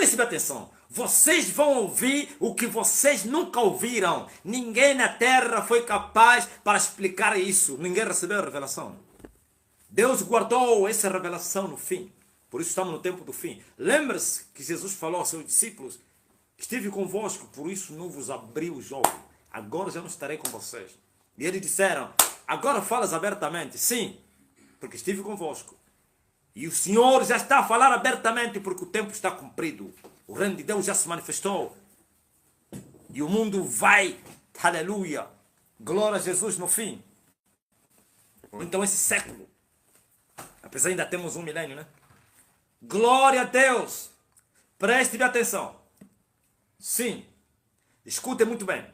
Prestem atenção. Vocês vão ouvir o que vocês nunca ouviram. Ninguém na terra foi capaz para explicar isso. Ninguém recebeu a revelação. Deus guardou essa revelação no fim. Por isso estamos no tempo do fim. Lembre-se que Jesus falou aos seus discípulos: estive convosco, por isso não vos abri os olhos. Agora já não estarei com vocês. E eles disseram: agora falas abertamente. Sim, porque estive convosco. E o Senhor já está a falar abertamente porque o tempo está cumprido. O reino de Deus já se manifestou. E o mundo vai, aleluia, glória a Jesus no fim. Então esse século, apesar de ainda temos 1 milênio, né? Glória a Deus. Preste atenção. Sim, escute muito bem.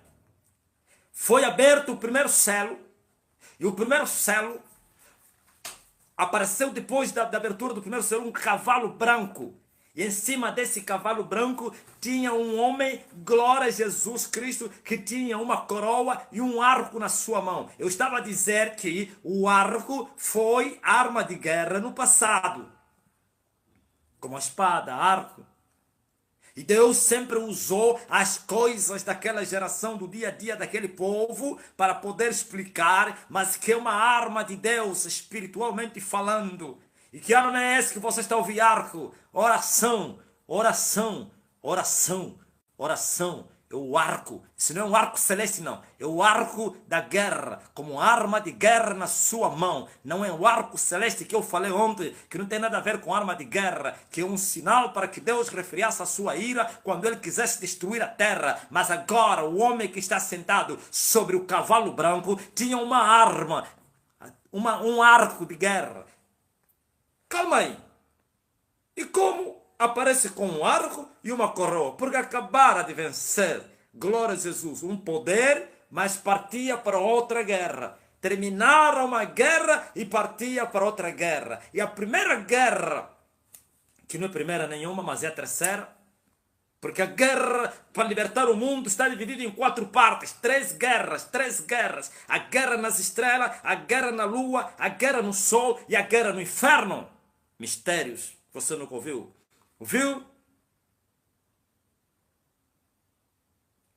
Foi aberto o primeiro selo. E o primeiro selo apareceu depois da abertura do primeiro selo um cavalo branco. E em cima desse cavalo branco tinha um homem, glória a Jesus Cristo, que tinha uma coroa e um arco na sua mão. Eu estava a dizer que o arco foi arma de guerra no passado. Como a espada, arco. E Deus sempre usou as coisas daquela geração, do dia a dia daquele povo, para poder explicar, mas que é uma arma de Deus, espiritualmente falando. E que arma é essa que você está ouvindo? Arco, oração, oração, oração, oração. É o arco. Isso não é um arco celeste, não. É o arco da guerra, como arma de guerra na sua mão. Não é o arco celeste que eu falei ontem, que não tem nada a ver com arma de guerra, que é um sinal para que Deus refriasse a sua ira quando ele quisesse destruir a terra. Mas agora o homem que está sentado sobre o cavalo branco tinha uma arma, um arco de guerra. Calma aí. E como aparece com um arco e uma coroa? Porque acabara de vencer, glória a Jesus, um poder, mas partia para outra guerra. Terminara uma guerra e partia para outra guerra. E a primeira guerra, que não é primeira nenhuma, mas é a terceira, porque a guerra para libertar o mundo está dividida em 4 partes, 3 guerras, 3 guerras. A guerra nas estrelas, a guerra na lua, a guerra no sol e a guerra no inferno. Mistérios, você nunca ouviu? Ouviu?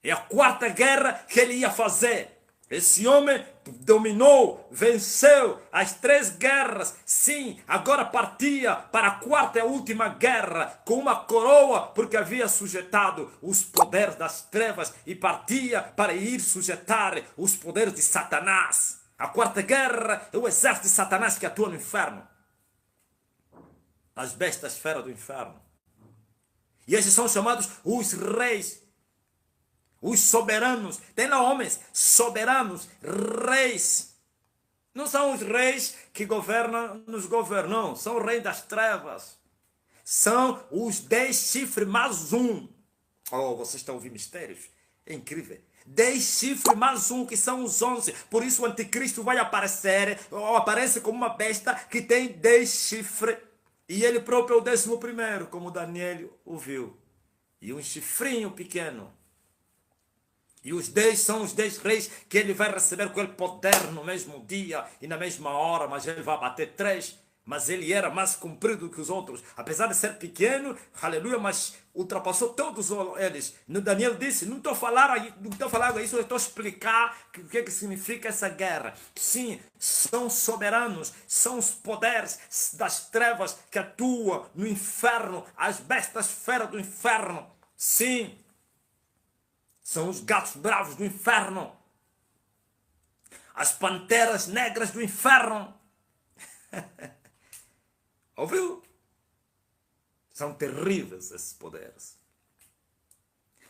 É a 4ª guerra que ele ia fazer. Esse homem dominou, venceu as 3 guerras. Sim, agora partia para a 4ª e última guerra com uma coroa, porque havia sujeitado os poderes das trevas e partia para ir sujeitar os poderes de Satanás. A 4ª guerra é o exército de Satanás que atua no inferno. As bestas feras do inferno. E esses são chamados os reis, os soberanos. Tem lá homens soberanos, reis. Não são os reis que governam, nos governam. São os reis das trevas. São os 10 chifres mais um. Oh, vocês estão ouvindo mistérios? É incrível. 10 chifres mais um, que são os 11. Por isso o anticristo vai aparecer, ou aparece como uma besta que tem 10 chifres. E ele próprio é o 11º, como Daniel o viu. E um chifrinho pequeno. E os 10 são os 10 reis que ele vai receber com ele poder no mesmo dia e na mesma hora. Mas ele vai bater 3. Mas ele era mais comprido que os outros. Apesar de ser pequeno, aleluia, mas ultrapassou todos eles. No Daniel disse, não estou falando isso, eu estou a explicar o que significa essa guerra. Sim, são soberanos, são os poderes das trevas que atuam no inferno, as bestas feras do inferno. Sim, são os gatos bravos do inferno, as panteras negras do inferno. Ouviu? São terríveis esses poderes.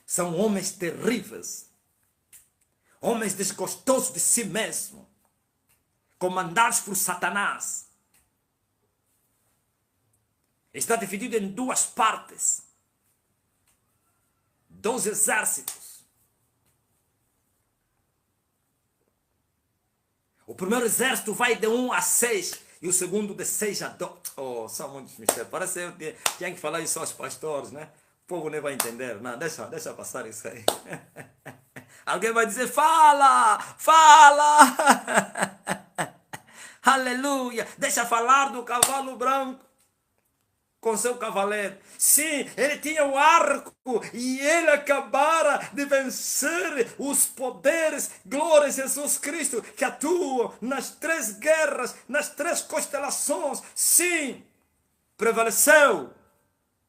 São homens terríveis. Homens desgostosos de si mesmo. Comandados por Satanás. Está dividido em 2 partes. 2 exércitos. O primeiro exército vai de 1 a 6. E o segundo de 6 a 12. Oh, são muitos mistérios. Parece que eu tinha que falar isso aos pastores, né? O povo nem vai entender. Não, deixa passar isso aí. Alguém vai dizer, fala! Fala! Aleluia! Deixa falar do cavalo branco. com seu cavaleiro. Sim, ele tinha o arco e ele acabara de vencer os poderes, glória a Jesus Cristo, que atuam nas 3 guerras, nas 3 constelações. Sim, prevaleceu,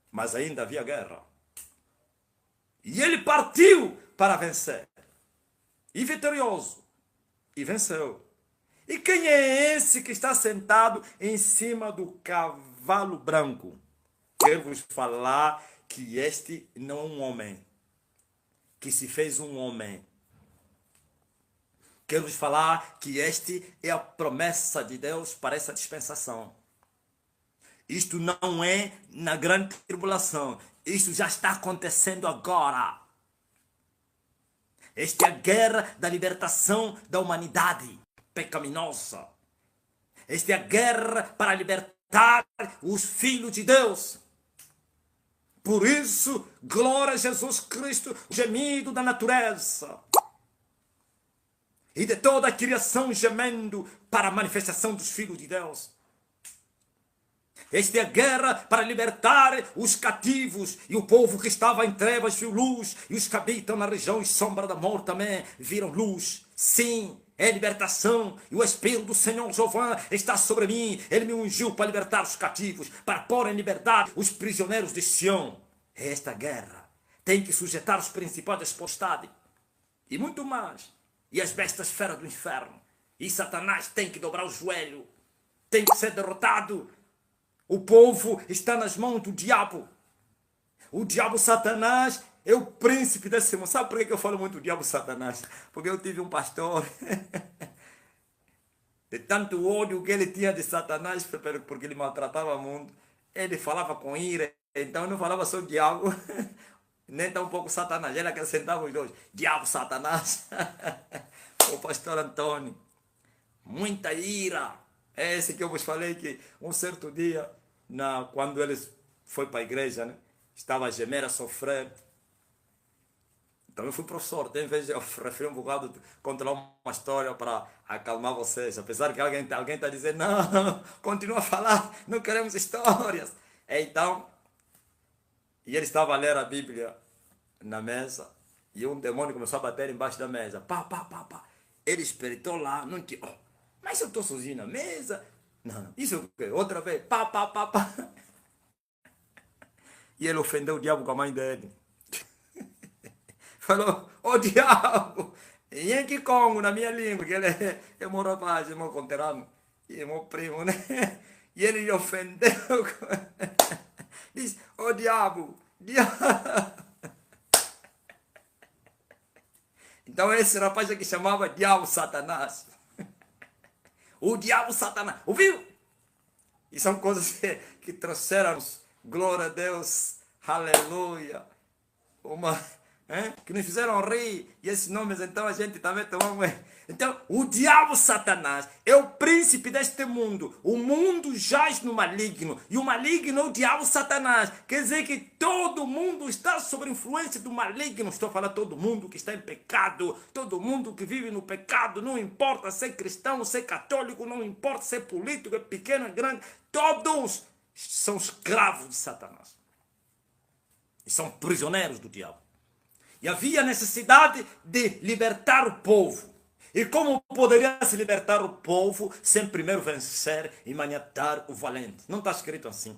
mas ainda havia guerra. E ele partiu para vencer. E vitorioso. E venceu. E quem é esse que está sentado em cima do cavalo branco? Quero vos falar que este não é um homem, que se fez um homem. Quero vos falar que este é a promessa de Deus para essa dispensação. Isto não é na grande tribulação. Isto já está acontecendo agora. Esta é a guerra da libertação da humanidade pecaminosa. Esta é a guerra para libertar os filhos de Deus. Por isso, glória a Jesus Cristo, o gemido da natureza e de toda a criação gemendo para a manifestação dos filhos de Deus. Esta é a guerra para libertar os cativos, e o povo que estava em trevas viu luz, e os que habitam na região e sombra da morte também viram luz. Sim, é libertação, e o Espírito do Senhor Jeová está sobre mim. Ele me ungiu para libertar os cativos, para pôr em liberdade os prisioneiros de Sião. É esta guerra. Tem que sujeitar os principados da potestade, e muito mais. E as bestas feras do inferno. E Satanás tem que dobrar o joelho, tem que ser derrotado. O povo está nas mãos do diabo. O diabo Satanás é o príncipe desse mundo. Sabe por que eu falo muito do diabo Satanás? Porque eu tive um pastor, de tanto ódio que ele tinha de Satanás, porque ele maltratava o mundo, ele falava com ira, então não falava só o diabo, nem tão pouco Satanás, ele acrescentava os dois, diabo Satanás. O pastor Antônio, muita ira. É esse que eu vos falei que um certo dia, quando ele foi para a igreja, né, estava a gemer, a sofrer. Então eu fui professor, em vez de eu referir um bocado, contar uma história para acalmar vocês, apesar que alguém está dizendo, não, continua a falar, não queremos histórias. Então, e ele estava a ler a Bíblia na mesa, e um demônio começou a bater embaixo da mesa, pá, pá, pá, pá. Ele espreitou lá, não tinha, mas eu estou sozinho na mesa. Não, isso é o quê? Outra vez, pá, pá, pá, pá. E ele ofendeu o diabo com a mãe dele. Falou, ô diabo, Yankee Congo na minha língua, que ele é meu rapaz, é meu conterrâneo, e é meu primo, né? E ele lhe ofendeu. Diz, ô diabo, diabo. Então esse rapaz aqui chamava diabo Satanás. O diabo Satanás. Ouviu? E são coisas que trouxeram, glória a Deus, aleluia, que nos fizeram rir. E esses nomes, então, a gente também tomamos. Então, o diabo Satanás é o príncipe deste mundo. O mundo jaz no maligno. E o maligno é o diabo Satanás. Quer dizer que todo mundo está sob influência do maligno. Estou a falar todo mundo que está em pecado. Todo mundo que vive no pecado. Não importa ser cristão, ser católico. Não importa ser político, é pequeno, é grande. Todos são escravos de Satanás. E são prisioneiros do diabo. E havia necessidade de libertar o povo. E como poderia se libertar o povo sem primeiro vencer e maniatar o valente? Não está escrito assim.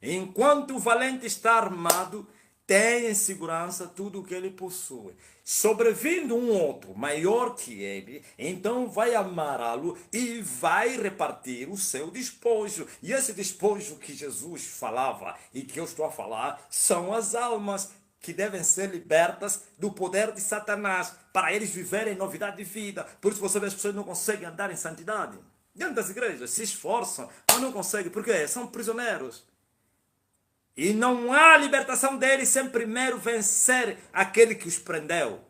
Enquanto o valente está armado, tem em segurança tudo o que ele possui. Sobrevindo um outro maior que ele, então vai amarrá-lo e vai repartir o seu despojo. E esse despojo que Jesus falava e que eu estou a falar são as almas que devem ser libertas do poder de Satanás, para eles viverem novidade de vida. Por isso você vê as pessoas não conseguem andar em santidade. Dentro das igrejas, se esforçam, mas não conseguem. Por quê? São prisioneiros. E não há libertação deles sem primeiro vencer aquele que os prendeu.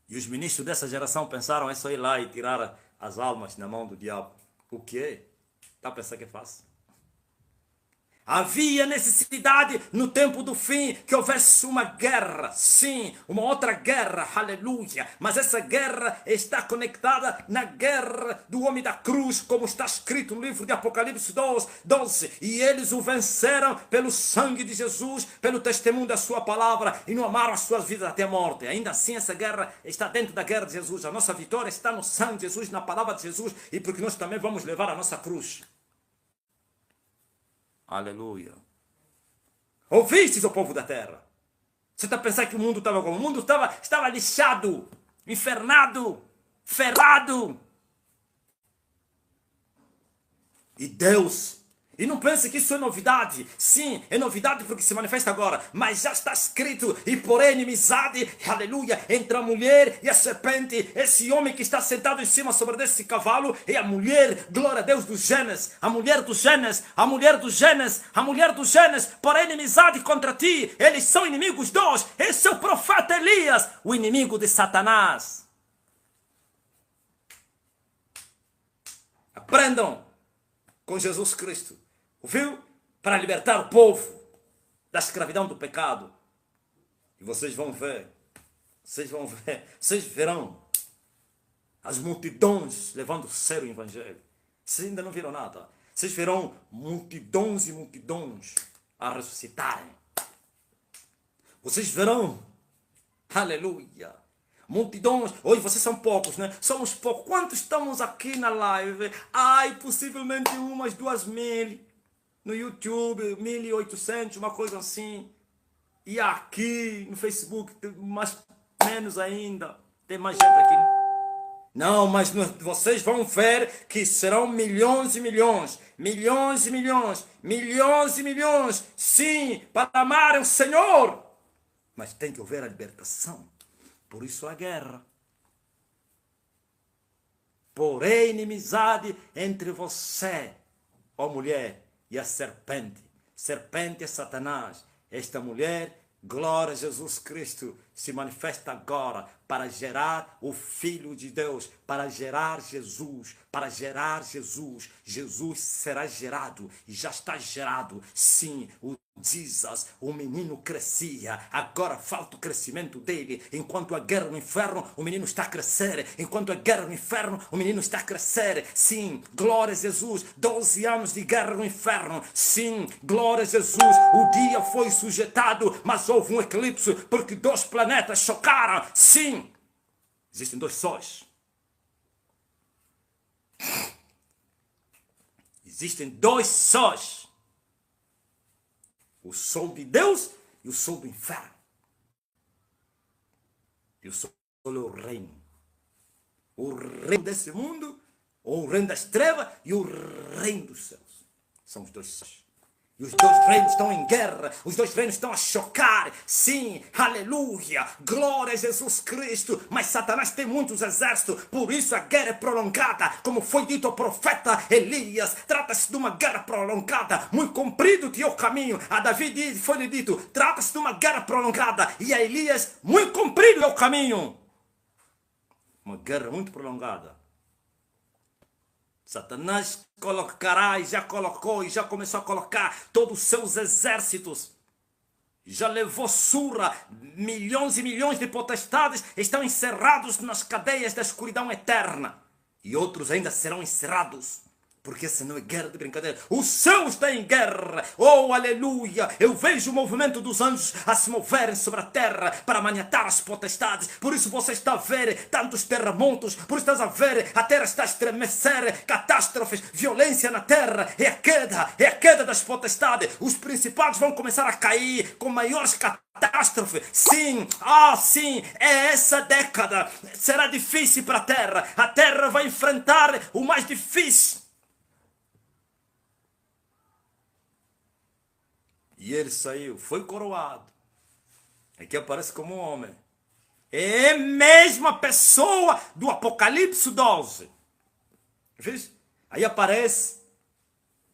E os ministros dessa geração pensaram, é só ir lá e tirar as almas na mão do diabo. O quê? Está a pensar que é fácil? Havia necessidade no tempo do fim que houvesse uma guerra, sim, uma outra guerra, aleluia. Mas essa guerra está conectada na guerra do homem da cruz, como está escrito no livro de Apocalipse 12. E eles o venceram pelo sangue de Jesus, pelo testemunho da sua palavra, e não amaram as suas vidas até a morte. Ainda assim, essa guerra está dentro da guerra de Jesus. A nossa vitória está no sangue de Jesus, na palavra de Jesus, e porque nós também vamos levar a nossa cruz. Aleluia. Ouvistes, o povo da terra? Você está pensando que o mundo estava como? O mundo estava lixado, infernado, ferrado. E Deus... E não pense que isso é novidade. Sim, é novidade porque se manifesta agora. Mas já está escrito. E porém inimizade, aleluia, entre a mulher e a serpente. Esse homem que está sentado em cima sobre esse cavalo é a mulher, glória a Deus, do Gênesis. A mulher do Gênesis, a mulher do Gênesis, a mulher do Gênesis. Porém inimizade contra ti. Eles são inimigos dois. Esse é o profeta Elias, o inimigo de Satanás. Aprendam com Jesus Cristo. Ouviu? Para libertar o povo da escravidão do pecado. E vocês vão ver, vocês verão as multidões levando sério o evangelho. Vocês ainda não viram nada. Vocês verão multidões e multidões a ressuscitarem. Vocês verão, aleluia, multidões. Hoje vocês são poucos, né? Somos poucos. Quantos estamos aqui na live? Ai, possivelmente umas 2.000. No YouTube, 1.800, uma coisa assim. E aqui no Facebook, mais menos ainda. Tem mais gente aqui. Não, mas vocês vão ver que serão milhões e milhões. Milhões e milhões. Milhões e milhões. Sim, para amarem o Senhor. Mas tem que haver a libertação. Por isso a guerra. Porém, inimizade entre você, ó mulher, e a serpente. Serpente é Satanás. Esta mulher, glória a Jesus Cristo, se manifesta agora para gerar o Filho de Deus, para gerar Jesus, para gerar Jesus. Jesus será gerado e já está gerado. Sim, o Jesus, o menino crescia, agora falta o crescimento dele. Enquanto a guerra no inferno, o menino está a crescer. Enquanto a guerra no inferno, o menino está a crescer. Sim, glória a Jesus, 12 anos de guerra no inferno. Sim, glória a Jesus, o dia foi sujeitado, mas houve um eclipse, porque 2 planetas chocaram. Sim, existem 2 sóis. Existem 2 sóis. O sol de Deus e o sol do inferno. E o sol é o reino. O reino desse mundo, ou o reino das trevas e o reino dos céus. São os 2 sóis. E os 2 reinos estão em guerra. Os 2 reinos estão a chocar. Sim, aleluia. Glória a Jesus Cristo. Mas Satanás tem muitos exércitos. Por isso a guerra é prolongada. Como foi dito ao profeta Elias. Trata-se de uma guerra prolongada. Muito comprido que é o caminho. A Davi foi-lhe dito. Trata-se de uma guerra prolongada. E a Elias, muito comprido é o caminho. Uma guerra muito prolongada. Satanás colocará e já colocou e já começou a colocar todos os seus exércitos. Já levou surra. Milhões e milhões de potestades estão encerrados nas cadeias da escuridão eterna. E outros ainda serão encerrados. Porque essa não é guerra de brincadeira. O céu está em guerra. Oh, aleluia. Eu vejo o movimento dos anjos a se moverem sobre a terra para maniatar as potestades. Por isso você está a ver tantos terremotos. Por isso estás a ver a terra está a estremecer. Catástrofes, violência na terra. É a queda das potestades. Os principados vão começar a cair com maiores catástrofes. Sim, sim, é essa década. Será difícil para a terra. A terra vai enfrentar o mais difícil. E ele saiu, foi coroado. Aqui aparece como um homem. É a mesma pessoa do Apocalipse 12. Viu? Aí aparece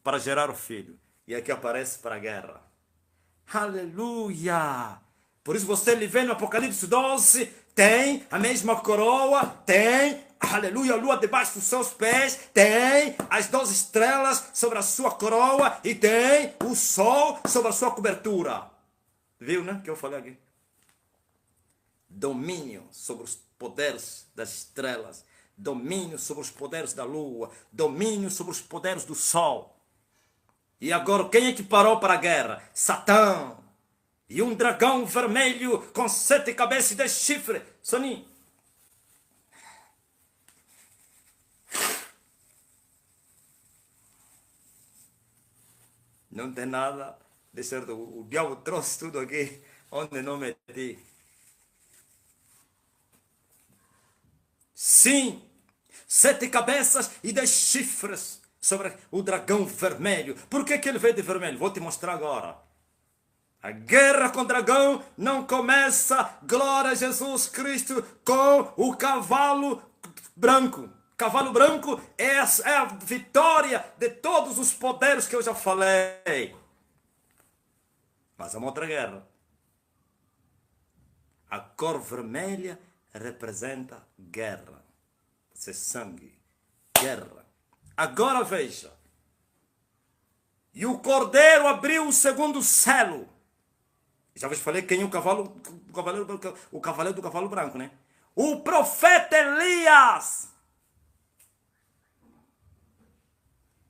para gerar o filho. E aqui aparece para a guerra. Aleluia! Por isso você lhe vê no Apocalipse 12, tem a mesma coroa, tem aleluia, a lua debaixo dos seus pés, tem as 12 estrelas sobre a sua coroa e tem o sol sobre a sua cobertura. Viu, né, que eu falei aqui? Domínio sobre os poderes das estrelas, domínio sobre os poderes da lua, domínio sobre os poderes do sol. E agora, quem é que parou para a guerra? Satã. E um dragão vermelho com 7 cabeças e 10 chifres. Soninho. Não tem nada de certo. O diabo trouxe tudo aqui onde não meti. Sim, 7 cabeças e 10 chifres sobre o dragão vermelho. Por que ele veio de vermelho? Vou te mostrar agora. A guerra com o dragão não começa, glória a Jesus Cristo, com o cavalo branco. Cavalo branco é a vitória de todos os poderes que eu já falei. Mas é uma outra guerra. A cor vermelha representa guerra. Isso é sangue. Guerra. Agora veja. E o cordeiro abriu o segundo selo. Já vos falei quem é o cavaleiro do cavalo branco, né? O profeta Elias,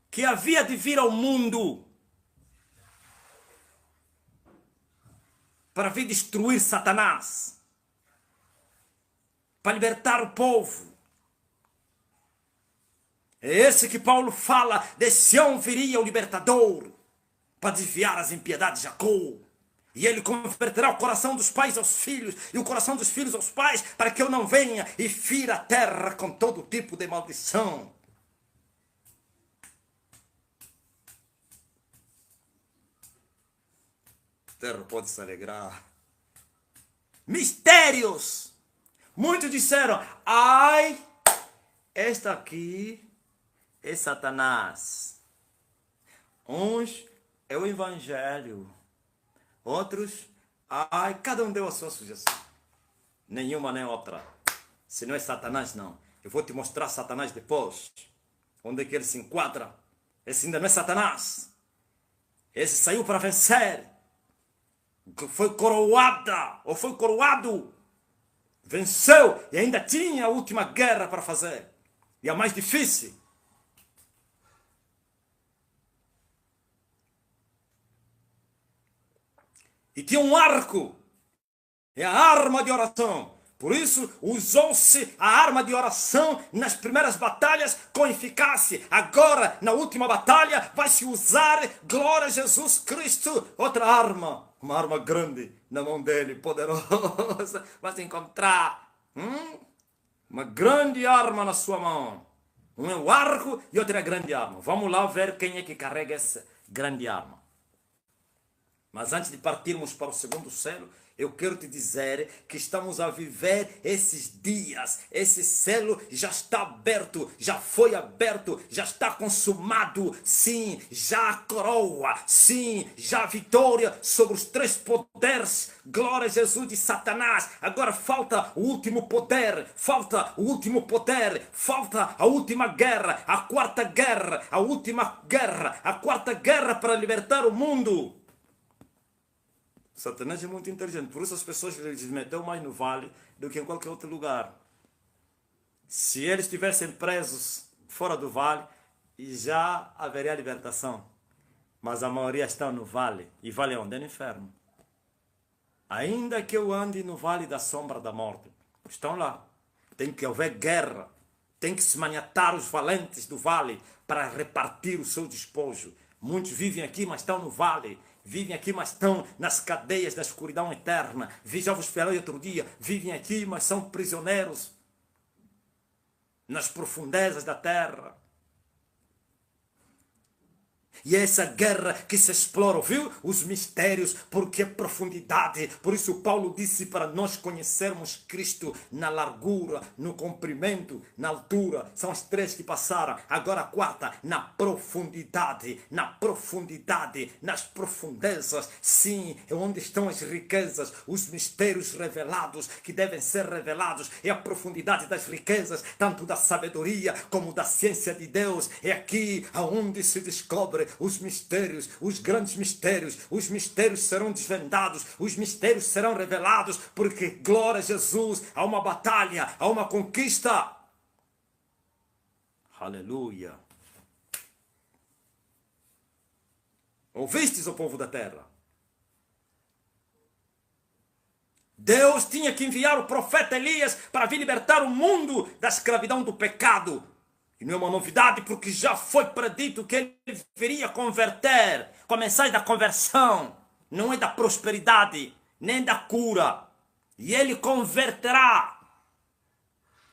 que havia de vir ao mundo para vir destruir Satanás, para libertar o povo. É esse que Paulo fala, de Sião viria o libertador, para desviar as impiedades de Jacó. E ele converterá o coração dos pais aos filhos, e o coração dos filhos aos pais, para que eu não venha e fira a terra com todo tipo de maldição. A terra pode se alegrar. Mistérios! Muitos disseram, ai, esta aqui é Satanás. Uns é o Evangelho. Outros, ai, cada um deu a sua sugestão. Nenhuma nem outra. Se não é Satanás, não. Eu vou te mostrar Satanás depois. Onde é que ele se enquadra. Esse ainda não é Satanás. Esse saiu para vencer. Foi coroada, ou foi coroado. Venceu e ainda tinha a última guerra para fazer. E a mais difícil. E tinha um arco. É a arma de oração. Por isso, usou-se a arma de oração nas primeiras batalhas com eficácia. Agora, na última batalha, vai se usar, glória a Jesus Cristo, outra arma. Uma arma grande na mão dele, poderosa. Vai se encontrar uma grande arma na sua mão. Um é o arco e outro é a grande arma. Vamos lá ver quem é que carrega essa grande arma. Mas antes de partirmos para o segundo selo, eu quero te dizer que estamos a viver esses dias. Esse selo já está aberto, já foi aberto, já está consumado. Sim, já a coroa. Sim, já a vitória sobre os 3 poderes. Glória a Jesus de Satanás. Agora falta o último poder. Falta o último poder. Falta a última guerra. A quarta guerra. A última guerra. A quarta guerra para libertar o mundo. Satanás é muito inteligente, por isso as pessoas se meteu mais no vale do que em qualquer outro lugar. Se eles estivessem presos fora do vale, já haveria libertação. Mas a maioria está no vale. E vale onde? É no inferno. Ainda que eu ande no vale da sombra da morte, estão lá. Tem que haver guerra. Tem que se maniatar os valentes do vale para repartir o seu despojo. Muitos vivem aqui, mas estão no vale. Vivem aqui, mas estão nas cadeias da escuridão eterna. Já vos falei outro dia. Vivem aqui, mas são prisioneiros nas profundezas da terra. E é essa guerra que se explora, viu? Os mistérios, porque é profundidade. Por isso Paulo disse para nós conhecermos Cristo na largura, no comprimento, na altura. São as três que passaram. Agora a quarta, na profundidade. Na profundidade, nas profundezas. Sim, é onde estão as riquezas, os mistérios revelados que devem ser revelados. É a profundidade das riquezas, tanto da sabedoria como da ciência de Deus. É aqui aonde se descobre os mistérios, os grandes mistérios. Os mistérios serão desvendados, os mistérios serão revelados, porque, glória a Jesus, há uma batalha, há uma conquista. Aleluia. Ouvistes, o povo da terra? Deus tinha que enviar o profeta Elias para vir libertar o mundo da escravidão do pecado. E não é uma novidade, porque já foi predito que ele viria converter, com a mensagem da conversão. Não é da prosperidade, nem da cura. E ele converterá.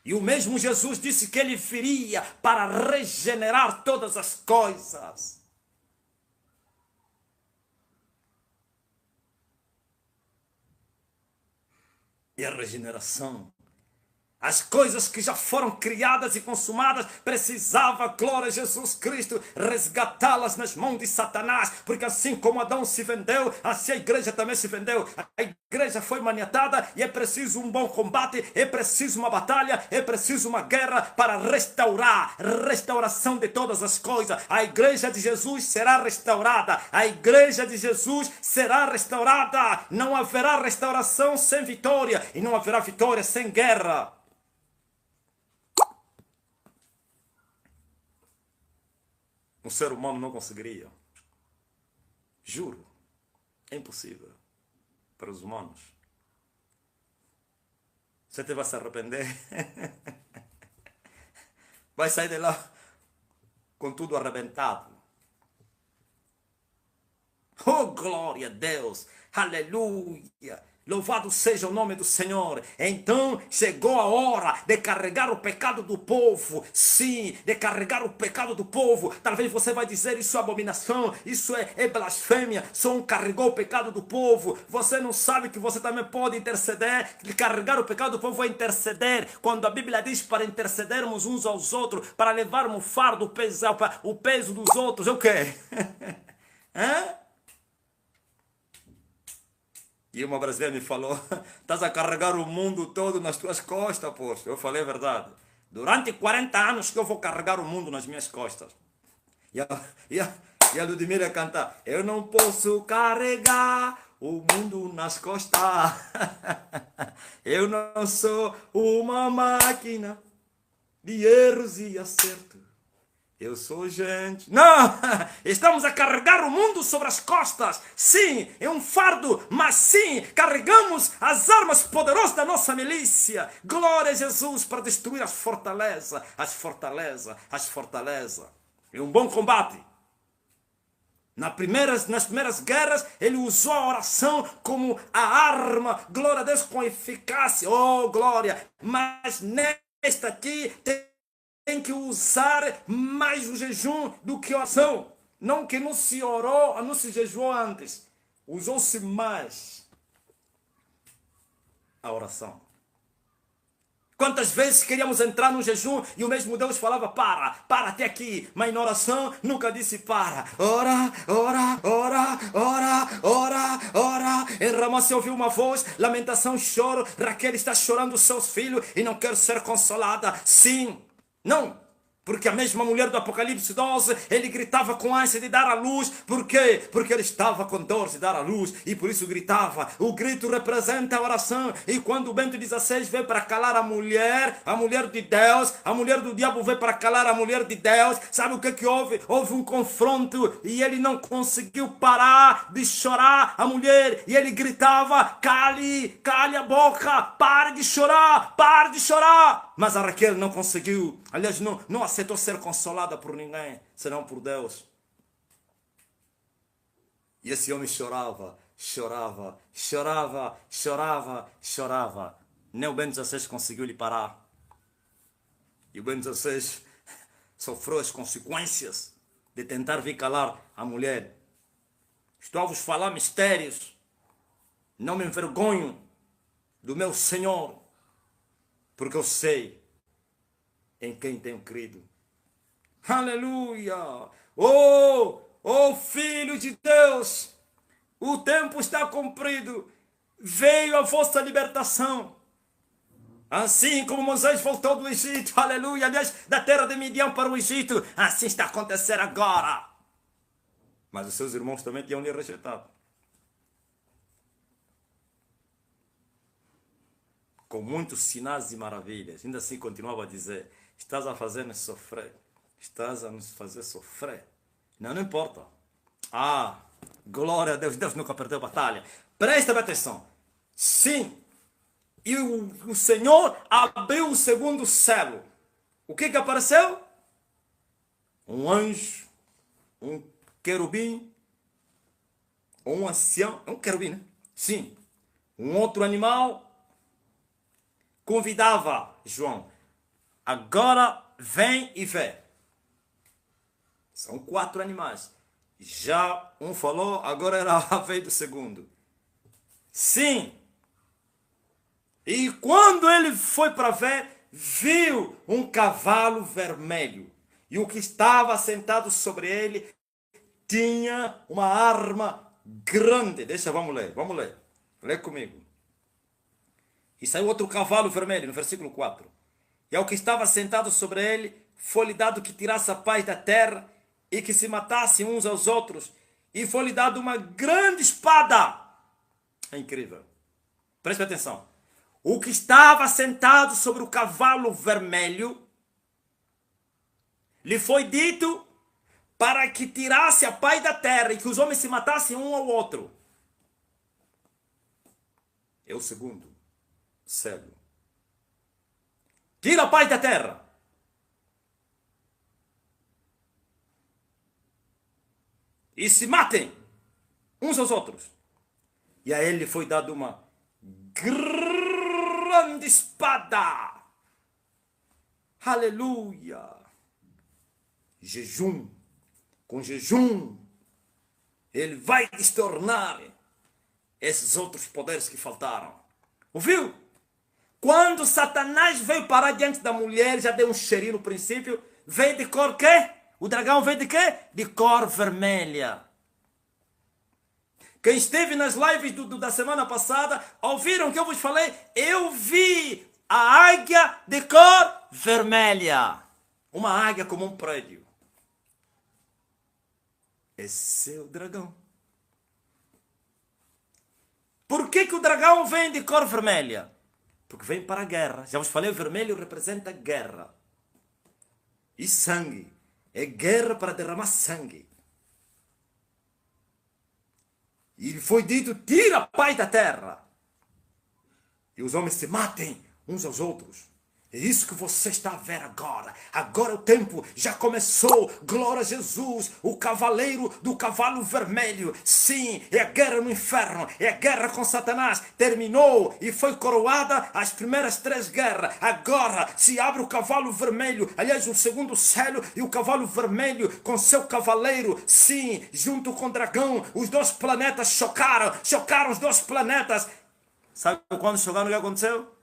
E o mesmo Jesus disse que ele viria para regenerar todas as coisas. E a regeneração, as coisas que já foram criadas e consumadas, precisava, glória a Jesus Cristo, resgatá-las nas mãos de Satanás, porque assim como Adão se vendeu, assim a igreja também se vendeu. A igreja foi maniatada e é preciso um bom combate, é preciso uma batalha, é preciso uma guerra para restaurar, restauração de todas as coisas. A igreja de Jesus será restaurada, a igreja de Jesus será restaurada. Não haverá restauração sem vitória, e não haverá vitória sem guerra. Um ser humano não conseguiria. Juro. É impossível para os humanos. Você vai se arrepender. Vai sair de lá com tudo arrebentado. Oh, glória a Deus. Aleluia. Louvado seja o nome do Senhor. Então chegou a hora de carregar o pecado do povo. Sim, de carregar o pecado do povo. Talvez você vai dizer, isso é abominação, isso é blasfêmia. Só um carregou o pecado do povo. Você não sabe que você também pode interceder. Carregar o pecado do povo é interceder. Quando a Bíblia diz para intercedermos uns aos outros, para levarmos o fardo, o peso dos outros, é o quê? Hã? E uma brasileira me falou, estás a carregar o mundo todo nas tuas costas, poxa. Eu falei a verdade. Durante 40 anos que eu vou carregar o mundo nas minhas costas. E a Ludmila canta, eu não posso carregar o mundo nas costas. Eu não sou uma máquina de erros e acertos. Eu sou gente. Não! Estamos a carregar o mundo sobre as costas. Sim, é um fardo, mas sim, carregamos as armas poderosas da nossa milícia. Glória a Jesus para destruir as fortalezas. As fortalezas, as fortalezas. É um bom combate. Nas primeiras guerras, ele usou a oração como a arma. Glória a Deus, com eficácia. Oh, glória! Mas nesta aqui tem que usar mais o jejum do que a oração. Não que não se orou, não se jejuou antes. Usou-se mais a oração. Quantas vezes queríamos entrar no jejum e o mesmo Deus falava, para até aqui. Mas na oração nunca disse para. Ora, ora, ora, ora, ora, ora. Em Ramá se ouviu uma voz, lamentação, choro. Raquel está chorando seus filhos e não quer ser consolada. Sim. Não, porque a mesma mulher do Apocalipse 12, ele gritava com ânsia de dar à luz. Por quê? Porque ele estava com dor de dar à luz e por isso gritava. O grito representa a oração. E quando o Bento XVI veio para calar a mulher de Deus, a mulher do diabo veio para calar a mulher de Deus, sabe o que houve? Houve um confronto e ele não conseguiu parar de chorar a mulher. E ele gritava, cale a boca, pare de chorar, pare de chorar. Mas a Raquel não conseguiu, aliás, não aceitou ser consolada por ninguém, senão por Deus. E esse homem chorava, chorava, chorava, chorava, chorava. Nem o Bento XVI conseguiu lhe parar. E o Bento XVI sofreu as consequências. de tentar vir calar a mulher. Estou a vos falar mistérios. Não me envergonho do meu Senhor, porque eu sei em quem tenho crido. Aleluia! Oh, Filho de Deus, o tempo está cumprido. Veio a vossa libertação. Assim como Moisés voltou do Egito, aleluia, aliás, da terra de Midian para o Egito, assim está a acontecer agora. Mas os seus irmãos também tinham lhe rejeitado. Com muitos sinais e maravilhas. Ainda assim continuava a dizer, estás a fazer-nos sofrer. Estás a nos fazer sofrer. Não importa. Glória a Deus. Deus nunca perdeu a batalha. Presta atenção. Sim. E o Senhor abriu o segundo céu. O que apareceu? Um anjo, um querubim, um ancião, um querubim, né? Sim. Um outro animal convidava João. Agora vem e vê. São 4 animais. Já um falou, agora era a vez do segundo. Sim. E quando ele foi para ver, viu um cavalo vermelho. E o que estava sentado sobre ele tinha uma arma grande. Vamos ler. Lê comigo. E saiu outro cavalo vermelho, no versículo 4. E ao que estava sentado sobre ele, foi-lhe dado que tirasse a paz da terra e que se matassem uns aos outros. E foi-lhe dado uma grande espada. É incrível. Preste atenção. O que estava sentado sobre o cavalo vermelho, lhe foi dito para que tirasse a paz da terra e que os homens se matassem um ao outro. É o segundo cego. Tira a paz da terra. E se matem uns aos outros. E a ele foi dado uma grande espada. Aleluia. Jejum. Com jejum, ele vai destornar esses outros poderes que faltaram. Ouviu? Quando Satanás veio parar diante da mulher, já deu um cheirinho no princípio, veio de cor quê? O dragão veio de quê? De cor vermelha. Quem esteve nas lives da semana passada, ouviram que eu vos falei? Eu vi a águia de cor vermelha. Uma águia como um prédio. Esse é o dragão. Por que o dragão vem de cor vermelha? Porque vem para a guerra. Já vos falei, o vermelho representa guerra. E sangue. É guerra para derramar sangue. E foi dito, tira a paz da terra. E os homens se matem uns aos outros. É isso que você está a ver agora. Agora o tempo já começou. Glória a Jesus, o cavaleiro do cavalo vermelho. Sim, é a guerra no inferno. É a guerra com Satanás. Terminou e foi coroada as primeiras 3 guerras. Agora se abre o cavalo vermelho. Aliás, o segundo céu e o cavalo vermelho com seu cavaleiro. Sim, junto com o dragão. Os 2 planetas chocaram. Chocaram os 2 planetas. Sabe quando chocaram o que aconteceu?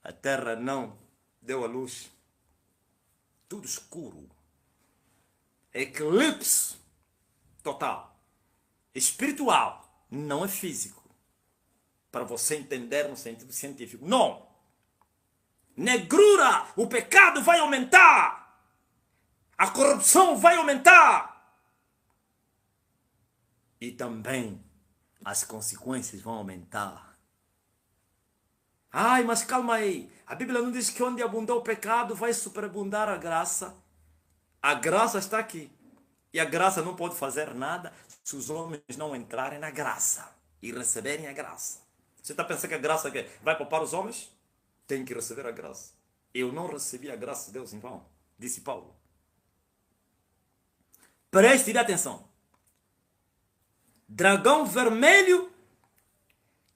A terra não deu a luz. Tudo escuro. Eclipse total. Espiritual. Não é físico. Para você entender no sentido científico. Não. Negrura. O pecado vai aumentar. A corrupção vai aumentar. E também as consequências vão aumentar. Ai, mas calma aí. A Bíblia não diz que onde abundou o pecado vai superabundar a graça. A graça está aqui. E a graça não pode fazer nada se os homens não entrarem na graça e receberem a graça. Você está pensando que a graça vai poupar os homens? Tem que receber a graça. Eu não recebi a graça de Deus em vão, disse Paulo. Preste atenção. Dragão vermelho,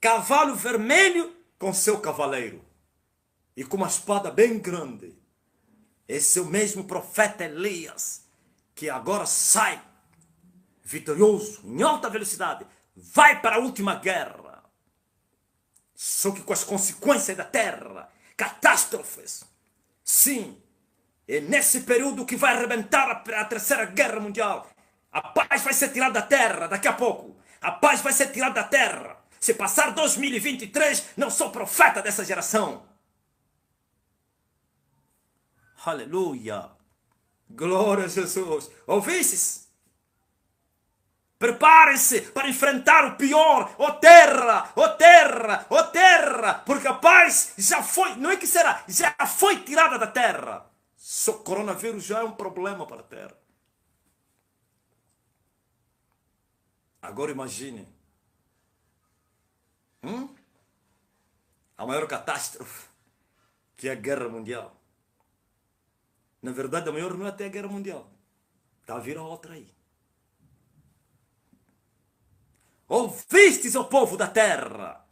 cavalo vermelho, com seu cavaleiro e com uma espada bem grande. Esse é o mesmo profeta Elias que agora sai vitorioso, em alta velocidade, vai para a última guerra. Só que com as consequências da terra, catástrofes. Sim, é nesse período que vai arrebentar a terceira guerra mundial. A paz vai ser tirada da terra daqui a pouco. A paz vai ser tirada da terra. Se passar 2023, não sou profeta dessa geração. Aleluia. Glória a Jesus. Ouvistes? Prepare-se para enfrentar o pior. Ó terra, ó terra, ó terra. Porque a paz já foi, não é que será, já foi tirada da terra. Só o coronavírus já é um problema para a terra. Agora imagine. A maior catástrofe, que é a guerra mundial. Na verdade, a maior não é até a guerra mundial. Está a vir a outra aí. Ouvistes, o povo da terra?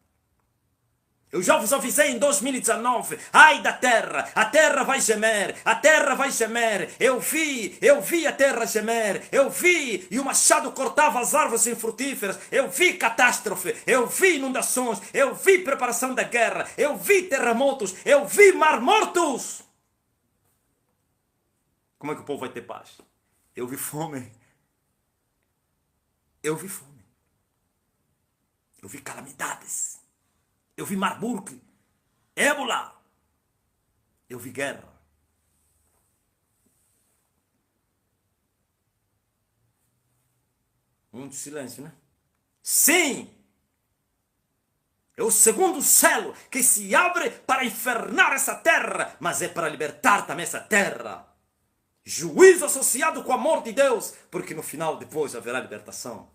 Eu já vos avisei em 2019. Ai da terra, a terra vai gemer, a terra vai gemer. Eu vi a terra gemer. Eu vi, e o machado cortava as árvores infrutíferas. Eu vi catástrofe, eu vi inundações, eu vi preparação da guerra, eu vi terremotos, eu vi mar mortos. Como é que o povo vai ter paz? Eu vi fome. Eu vi fome. Eu vi calamidades. Eu vi Marburg, ébola. Eu vi guerra. Muito silêncio, né? Sim! É o segundo selo que se abre para infernar essa terra, mas é para libertar também essa terra. Juízo associado com o amor de Deus, porque no final depois haverá libertação.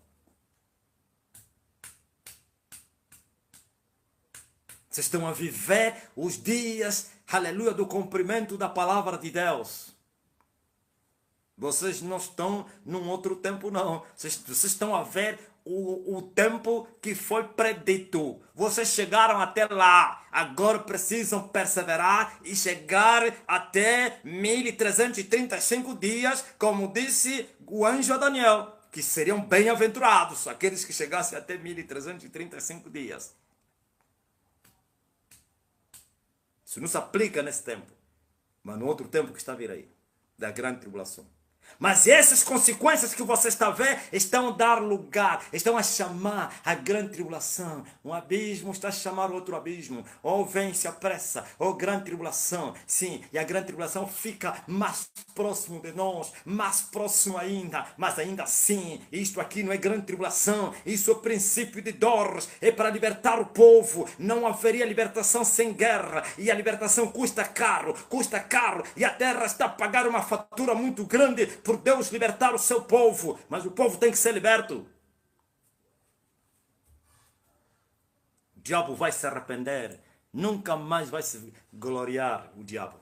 Vocês estão a viver os dias, aleluia, do cumprimento da palavra de Deus. Vocês não estão num outro tempo, não. Vocês estão a ver o tempo que foi predito. Vocês chegaram até lá. Agora precisam perseverar e chegar até 1335 dias, como disse o anjo a Daniel, que seriam bem-aventurados aqueles que chegassem até 1335 dias. Isso não se aplica nesse tempo, mas no outro tempo que está a vir aí, da grande tribulação. Mas essas consequências que você está a ver estão a dar lugar, estão a chamar a grande tribulação. Um abismo está a chamar outro abismo. Ou vem, se apressa, ou grande tribulação. Sim, e a grande tribulação fica mais próximo de nós, mais próximo ainda. Mas ainda assim, isto aqui não é grande tribulação, isso é o princípio de dores, é para libertar o povo. Não haveria libertação sem guerra, e a libertação custa caro, e a terra está a pagar uma fatura muito grande por Deus libertar o seu povo, mas o povo tem que ser liberto. O diabo vai se arrepender, nunca mais vai se gloriar o diabo.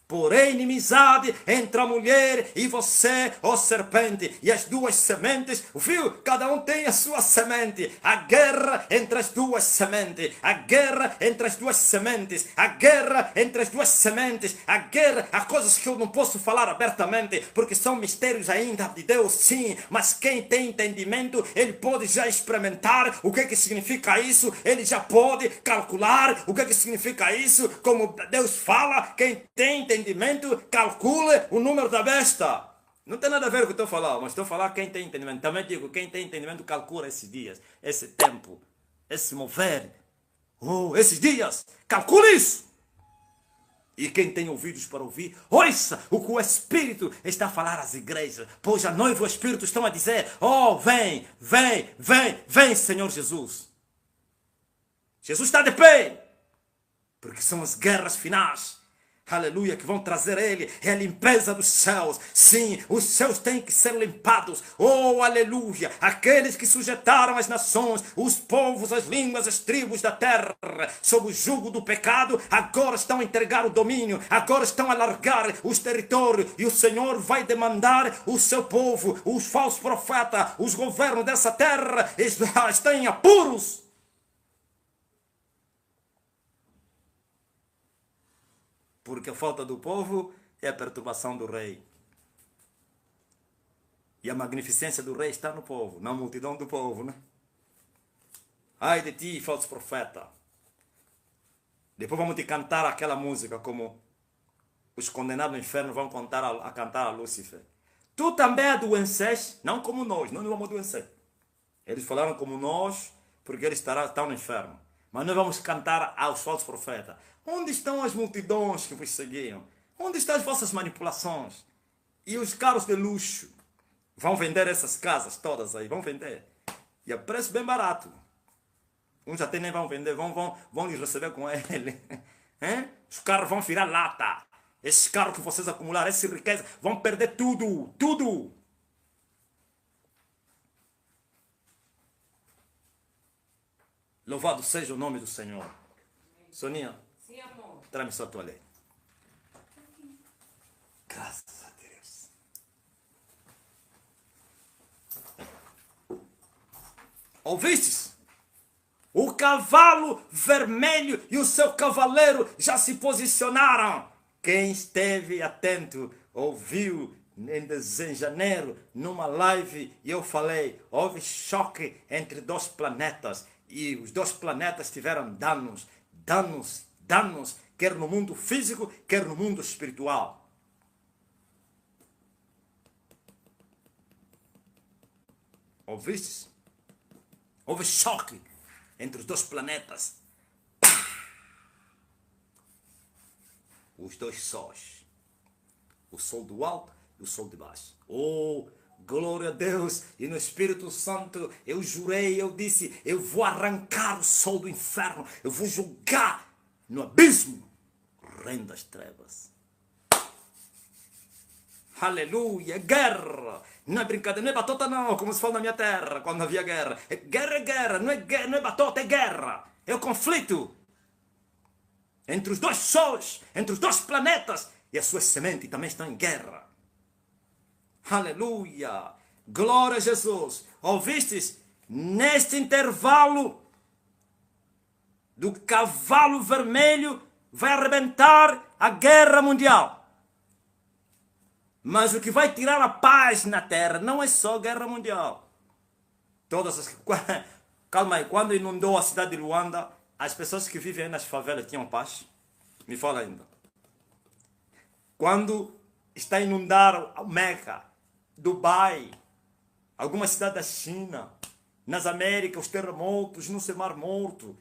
Porém, inimizade entre a mulher e você, ó serpente, e as duas sementes, viu? Cada um tem a sua semente. A guerra entre as duas sementes. A guerra entre as duas sementes. A guerra entre as duas sementes. A guerra, há coisas que eu não posso falar abertamente, porque são mistérios ainda de Deus, sim. Mas quem tem entendimento, ele pode já experimentar o que significa isso. Ele já pode calcular o que significa isso. Como Deus fala, quem tem entendimento, calcule o número da besta. Não tem nada a ver com o que estou a falar, mas estou a falar quem tem entendimento. Também digo, quem tem entendimento calcula esses dias, esse tempo, esse mover. Esses dias, calcule isso. E quem tem ouvidos para ouvir, ouça o que o Espírito está a falar às igrejas. Pois a noiva e o Espírito estão a dizer, vem, vem, vem, vem, Senhor Jesus. Jesus está de pé, porque são as guerras finais. Aleluia, que vão trazer ele, é a limpeza dos céus. Sim, os céus têm que ser limpados. Aleluia, aqueles que sujeitaram as nações, os povos, as línguas, as tribos da terra, sob o jugo do pecado, agora estão a entregar o domínio, agora estão a largar os territórios, e o Senhor vai demandar o seu povo, os falsos profetas, os governos dessa terra, estão em apuros. Porque a falta do povo é a perturbação do rei. E a magnificência do rei está no povo, na multidão do povo, né? Ai de ti, falso profeta. Depois vamos te cantar aquela música como os condenados no inferno vão cantar a Lúcifer. Tu também adoeces, não como nós não vamos adoecer. Eles falaram como nós, porque eles estão no inferno. Mas nós vamos cantar aos falsos profetas. Onde estão as multidões que vos seguiam? Onde estão as vossas manipulações? E os carros de luxo? Vão vender essas casas todas aí, vão vender. E a preço bem barato. Uns até nem vão vender, vão lhes receber com ele. Os carros vão virar lata. Esses carros que vocês acumularam, essa riqueza, vão perder tudo, tudo. Louvado seja o nome do Senhor. Soninha, sim, amor. traz-me só a tua lei. Graças a Deus. Ouvistes? O cavalo vermelho e o seu cavaleiro já se posicionaram. Quem esteve atento ouviu em janeiro numa live e eu falei, houve choque entre dois planetas e os dois planetas tiveram danos, quer no mundo físico, quer no mundo espiritual. Ouvistes? Houve choque entre os dois planetas. Os dois sóis. O sol do alto e o sol de baixo. Oh, glória a Deus. E no Espírito Santo eu jurei, eu disse, eu vou arrancar o sol do inferno. Eu vou jogar no abismo o reino das trevas. Aleluia, guerra. Não é brincadeira, não é batota não, como se fala na minha terra, quando havia guerra. Guerra é guerra, não é batota, é guerra. É o conflito entre os dois sóis, entre os dois planetas, e a sua semente também estão em guerra. Aleluia, glória a Jesus. Ouvistes? Neste intervalo do cavalo vermelho vai arrebentar a guerra mundial. Mas o que vai tirar a paz na terra não é só guerra mundial. Todas as... Calma aí, quando inundou a cidade de Luanda, as pessoas que vivem nas favelas tinham paz? Me fala ainda. Quando está a inundar Meca, Dubai, alguma cidade da China, nas Américas, os terremotos, no Mar Morto,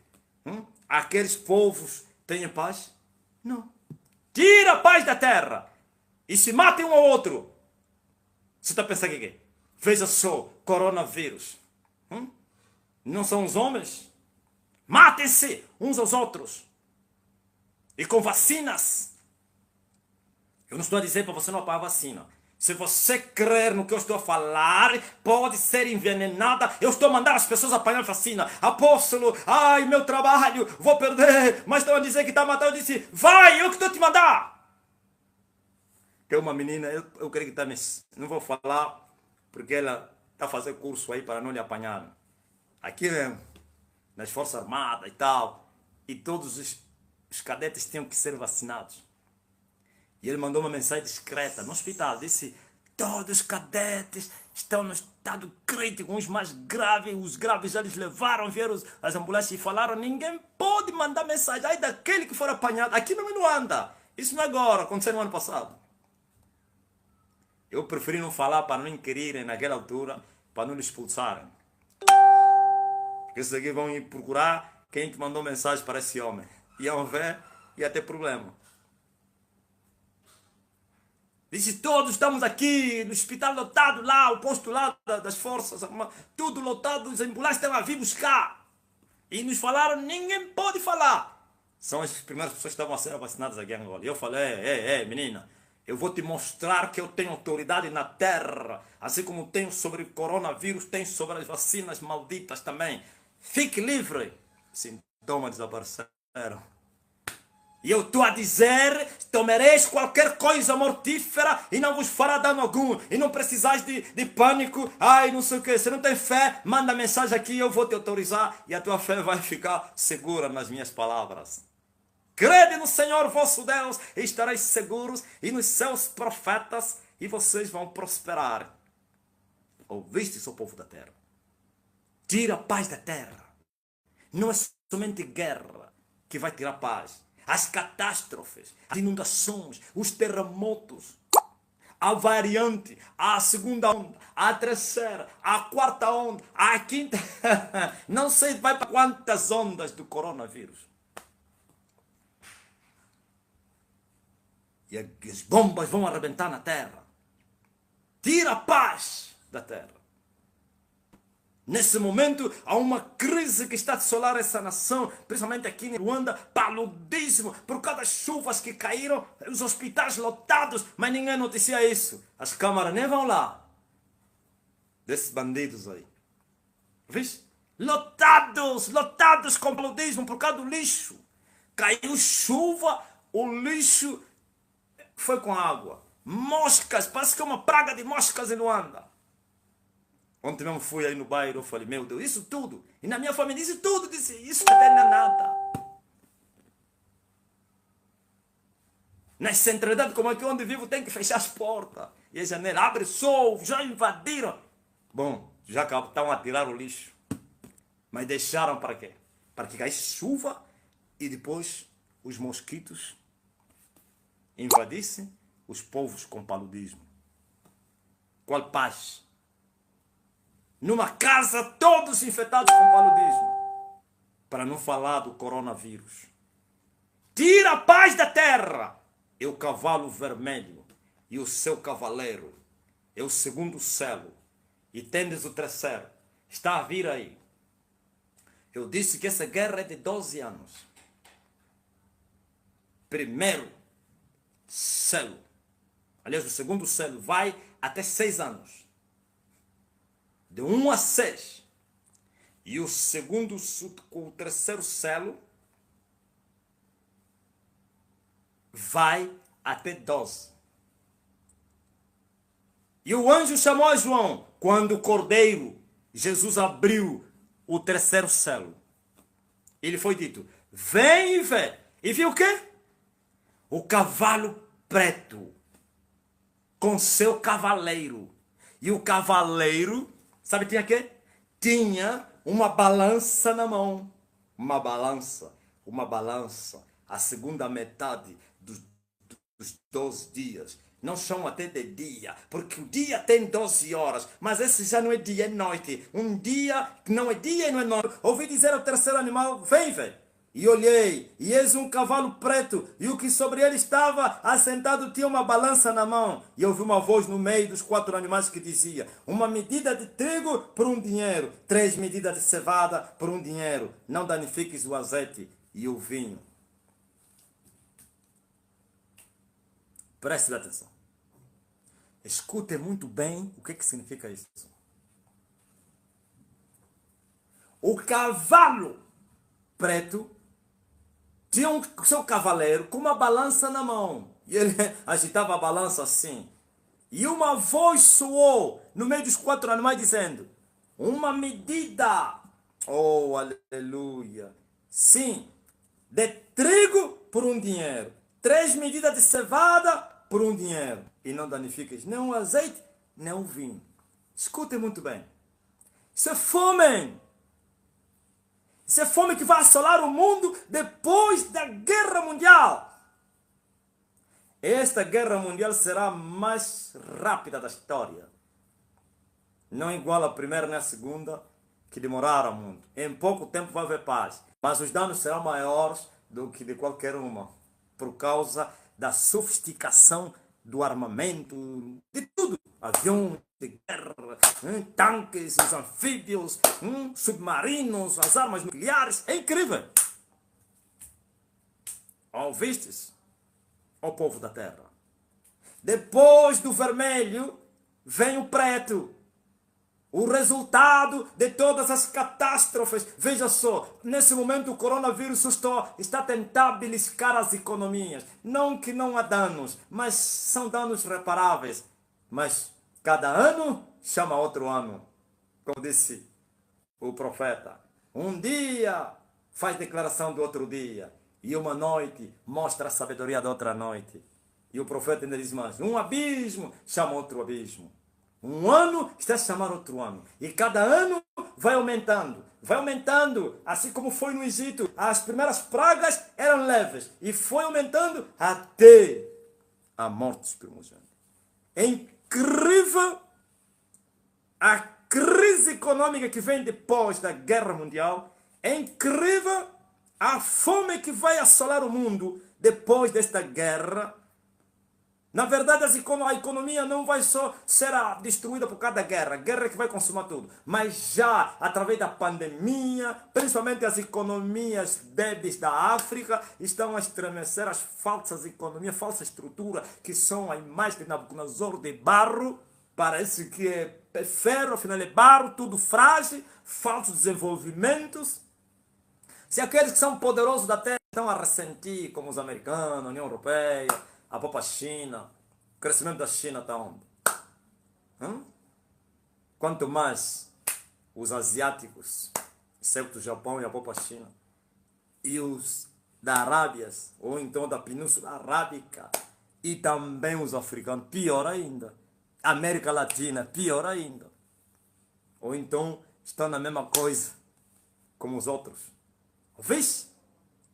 aqueles povos têm paz? Não. Tira a paz da terra e se matem um ao outro. Você está pensando o quê? Veja só, coronavírus. Não são os homens? Matem-se uns aos outros. E com vacinas. Eu não estou a dizer para você não apagar a vacina. Se você crer no que eu estou a falar, pode ser envenenada. Eu estou a mandar as pessoas apanhar vacina. Apóstolo, ai, meu trabalho, vou perder. Mas estão a dizer que está a matar. Eu disse, vai, eu que estou a te mandar. Tem uma menina, eu creio que está... Não vou falar, porque ela está a fazer curso aí para não lhe apanhar. Aqui mesmo, nas Forças Armadas e tal. E todos os cadetes tinham que ser vacinados. E ele mandou uma mensagem discreta no hospital. Disse, todos os cadetes estão no estado crítico, uns mais graves. Os graves já eles levaram, vieram as ambulâncias e falaram, ninguém pode mandar mensagem. Aí daquele que for apanhado, aqui não anda. Isso não é agora, aconteceu no ano passado. Eu preferi não falar para não inquirirem naquela altura, para não lhe expulsarem. Porque esses aqui vão ir procurar quem que mandou mensagem para esse homem. Iam ver, ia ter problema. Disse, todos estamos aqui, no hospital lotado lá, o posto lá das forças, tudo lotado, os ambulâncias estão a vir buscar. E nos falaram, ninguém pode falar. São as primeiras pessoas que estavam a ser vacinadas aqui em Angola. E eu falei, menina, eu vou te mostrar que eu tenho autoridade na terra, assim como tenho sobre o coronavírus, tenho sobre as vacinas malditas também. Fique livre. Sintomas desapareceram. E eu estou a dizer, tomareis qualquer coisa mortífera e não vos fará dano algum. E não precisais de pânico, ai não sei o que. Se não tem fé, manda mensagem aqui, eu vou te autorizar e a tua fé vai ficar segura nas minhas palavras. Crede no Senhor vosso Deus e estareis seguros, e nos seus profetas, e vocês vão prosperar. Ouviste, seu povo da terra? Tira a paz da terra. Não é somente guerra que vai tirar paz. As catástrofes, as inundações, os terremotos, a variante, a segunda onda, a terceira, a quarta onda, a quinta. Não sei vai para quantas ondas do coronavírus. E as bombas vão arrebentar na terra. Tira a paz da terra. Nesse momento, há uma crise que está a assolar essa nação, principalmente aqui em Ruanda, paludismo, por causa das chuvas que caíram, os hospitais lotados, mas ninguém noticia isso. As câmaras nem vão lá. Desses bandidos aí. Viste? Lotados, lotados com paludismo por causa do lixo. Caiu chuva, o lixo foi com água. Moscas, parece que é uma praga de moscas em Luanda. Ontem mesmo fui aí no bairro, eu falei, meu Deus, isso tudo. E na minha família, isso tudo, disse, isso não é nada. Nas centralidades como aqui onde vivo, tem que fechar as portas. E a janela, abre sol, já invadiram. Bom, já estão a tirar o lixo. Mas deixaram para quê? Para que caísse chuva e depois os mosquitos invadissem os povos com paludismo. Qual paz? Numa casa, todos infectados com paludismo. Para não falar do coronavírus. Tira a paz da terra. É o cavalo vermelho. E o seu cavaleiro. É o segundo selo. E tendes o terceiro. Está a vir aí. Eu disse que essa guerra é de 12 anos. Primeiro selo. Aliás, o segundo selo vai até 6 anos. De 1 a 6. E o segundo, o terceiro selo vai até 12. E o anjo chamou a João quando o cordeiro, Jesus abriu o terceiro selo. Ele foi dito, vem e vê. E viu o quê? O cavalo preto com seu cavaleiro. E o cavaleiro, sabe, tinha o quê? Tinha uma balança na mão. Uma balança. A segunda metade dos 12 dias. Não chamam até de dia, porque o dia tem 12 horas, mas esse já não é dia, é noite. Um dia que não é dia e não é noite. Ouvi dizer ao terceiro animal, vem, vem. E olhei, e eis um cavalo preto, e o que sobre ele estava assentado tinha uma balança na mão. E ouvi uma voz no meio dos 4 animais que dizia, uma medida de trigo por 1 dinheiro, 3 medidas de cevada por 1 dinheiro. Não danifiques o azeite e o vinho. Preste atenção. Escute muito bem o que significa isso. O cavalo preto tinha o seu cavaleiro com uma balança na mão. E ele agitava a balança assim. E uma voz soou no meio dos 4 animais dizendo, uma medida, oh aleluia, sim, de trigo por 1 dinheiro, 3 medidas de cevada por 1 dinheiro. E não danifiques nem o azeite, nem o vinho. Escutem muito bem. Isso é fome. Isso é fome que vai assolar o mundo depois da guerra mundial. Esta guerra mundial será a mais rápida da história. Não igual a primeira nem a segunda, que demoraram muito. Em pouco tempo vai haver paz. Mas os danos serão maiores do que de qualquer uma. Por causa da sofisticação do armamento, de tudo. Aviões de guerra, tanques, os anfíbios, submarinos, as armas nucleares. É incrível. Ouvistes? Ó povo da terra. Depois do vermelho, vem o preto. O resultado de todas as catástrofes. Veja só, nesse momento o coronavírus está a tentar beliscar as economias. Não que não há danos, mas são danos reparáveis. Mas cada ano chama outro ano. Como disse o profeta. Um dia faz declaração do outro dia. E uma noite mostra a sabedoria da outra noite. E o profeta ainda diz mais. Um abismo chama outro abismo. Um ano está a chamar outro ano. E cada ano vai aumentando. Vai aumentando. Assim como foi no Egito. As primeiras pragas eram leves. E foi aumentando até a morte dos primogênitos. É incrível a crise econômica que vem depois da Guerra Mundial. É incrível a fome que vai assolar o mundo depois desta guerra. Na verdade, a economia não vai só ser destruída por causa da guerra. A guerra é que vai consumir tudo. Mas já, através da pandemia, principalmente as economias débeis da África, estão a estremecer as falsas economias, falsa estrutura, que são a imagem de Nabucodonosor de barro. Parece que é ferro, afinal é barro, tudo frágil, falsos desenvolvimentos. Se aqueles que são poderosos da terra estão a ressentir, como os americanos, a União Europeia, a própria China, o crescimento da China está onde? Quanto mais os asiáticos, exceto o Japão e a própria China, e os da Arábia, ou então da Península Arábica, e também os africanos, pior ainda. América Latina, pior ainda. Ou então estão na mesma coisa como os outros. Vês?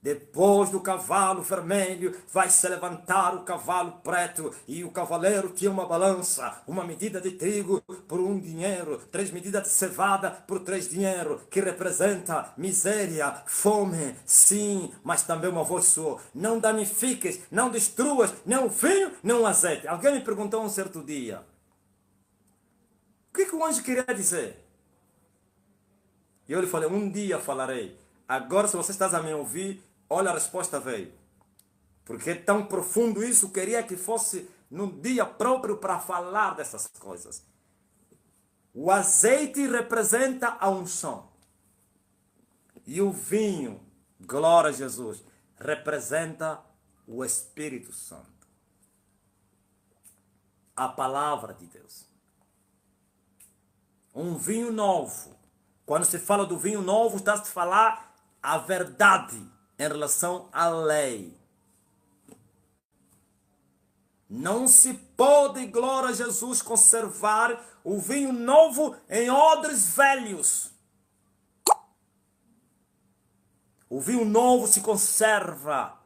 Depois do cavalo vermelho vai se levantar o cavalo preto, e o cavaleiro tinha uma balança, uma medida de trigo por 1 dinheiro, 3 medidas de cevada por 3 dinheiro, que representa miséria, fome, sim, mas também uma voz sua: não danifiques, não destruas, nem o vinho, nem o azeite. Alguém me perguntou um certo dia, o que o anjo queria dizer? E eu lhe falei: um dia falarei. Agora, se você está a me ouvir, olha, a resposta veio. Porque é tão profundo isso, queria que fosse num dia próprio para falar dessas coisas. O azeite representa a unção. E o vinho, glória a Jesus, representa o Espírito Santo. A palavra de Deus. Um vinho novo. Quando se fala do vinho novo, está-se a falar a verdade em relação à lei. Não se pode, glória a Jesus, conservar o vinho novo em odres velhos. O vinho novo se conserva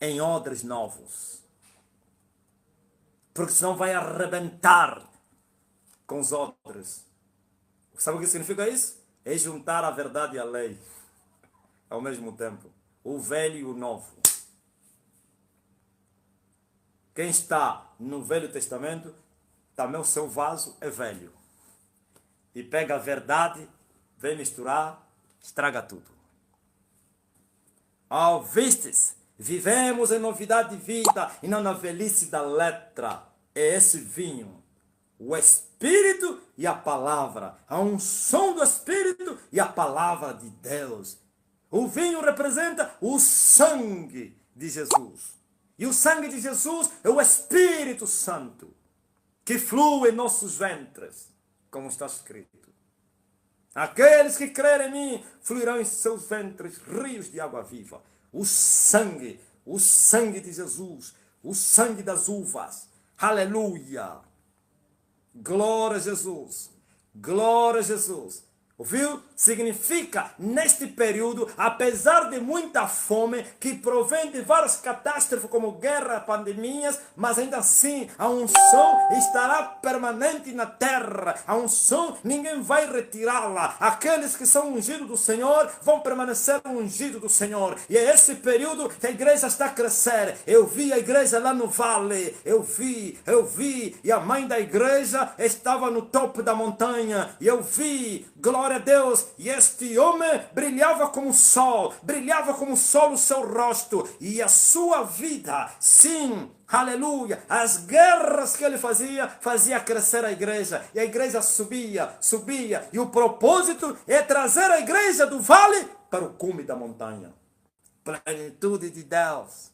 em odres novos. Porque senão vai arrebentar com os odres. Sabe o que significa isso? É juntar a verdade e a lei ao mesmo tempo. O velho e o novo. Quem está no Velho Testamento, também o seu vaso é velho. E pega a verdade, vem misturar, estraga tudo. Vistes, vivemos em novidade de vida e não na velhice da letra. É esse vinho. O Espírito e a palavra. A unção do Espírito e a palavra de Deus. O vinho representa o sangue de Jesus. E o sangue de Jesus é o Espírito Santo, que flui em nossos ventres, como está escrito. Aqueles que crerem em mim, fluirão em seus ventres rios de água viva. O sangue de Jesus, o sangue das uvas. Aleluia! Glória a Jesus! Glória a Jesus! Ouviu? Significa, neste período, apesar de muita fome, que provém de várias catástrofes como guerra, pandemias, mas ainda assim a unção estará permanente na terra. A unção, ninguém vai retirá-la. Aqueles que são ungidos do Senhor vão permanecer ungidos do Senhor. E é esse período que a igreja está a crescer. Eu vi a igreja lá no vale. Eu vi. E a mãe da igreja estava no topo da montanha. E eu vi, glória a Deus, e este homem brilhava como o sol o seu rosto, e a sua vida, sim, aleluia, as guerras que ele fazia crescer a igreja, e a igreja subia, e o propósito é trazer a igreja do vale para o cume da montanha. Plenitude de Deus,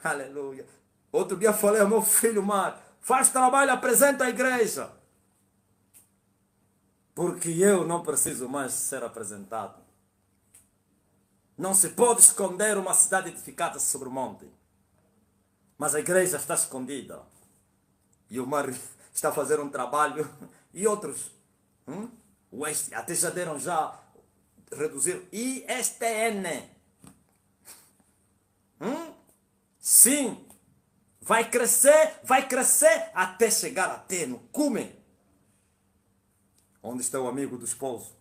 aleluia. Outro dia falei ao meu filho Mar, faz trabalho, apresenta a igreja. Porque eu não preciso mais ser apresentado. Não se pode esconder uma cidade edificada sobre o monte. Mas a igreja está escondida. E o Mar está a fazer um trabalho e outros até já deram já reduzir ISTN. Sim, vai crescer até chegar até no cume. Onde está o amigo do esposo,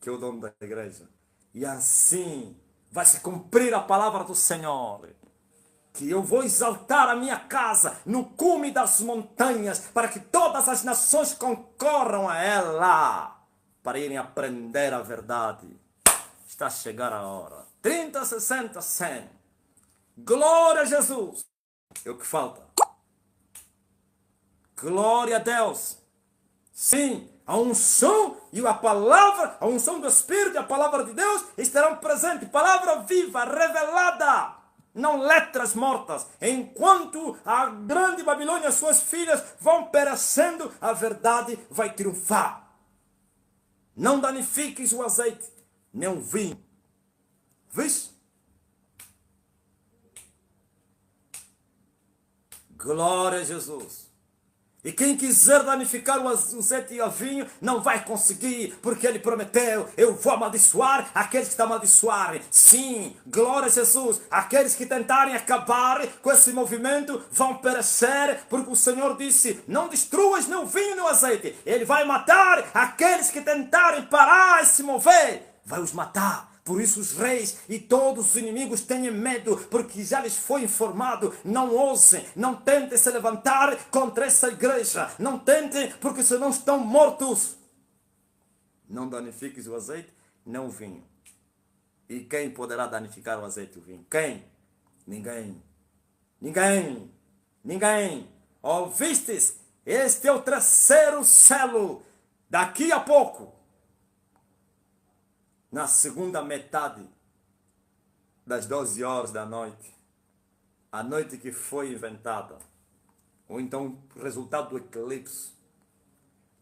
que é o dono da igreja. E assim vai se cumprir a palavra do Senhor, que eu vou exaltar a minha casa no cume das montanhas, para que todas as nações concorram a ela, para irem aprender a verdade. Está a chegar a hora. 30, 60, 100. Glória a Jesus. É o que falta. Glória a Deus. Sim, a unção e a palavra, a unção do Espírito e a palavra de Deus estarão presentes. Palavra viva, revelada. Não letras mortas. Enquanto a grande Babilônia e suas filhas vão perecendo, a verdade vai triunfar. Não danifiques o azeite, nem o vinho. Vês? Glória a Jesus. E quem quiser danificar o azeite e o vinho, não vai conseguir, porque ele prometeu, eu vou amaldiçoar aqueles que te amaldiçoarem. Sim, glória a Jesus. Aqueles que tentarem acabar com esse movimento vão perecer, porque o Senhor disse, não destruas nem o vinho nem o azeite. Ele vai matar aqueles que tentarem parar e se mover. Vai os matar. Por isso os reis e todos os inimigos têm medo, porque já lhes foi informado. Não ousem, não tentem se levantar contra essa igreja. Não tentem, porque senão estão mortos. Não danifiques o azeite, nem o vinho. E quem poderá danificar o azeite e o vinho? Quem? Ninguém. Ninguém. Ninguém. Ouvistes? Este é o terceiro selo. Daqui a pouco, na segunda metade das 12 horas da noite, a noite que foi inventada, ou então o resultado do eclipse.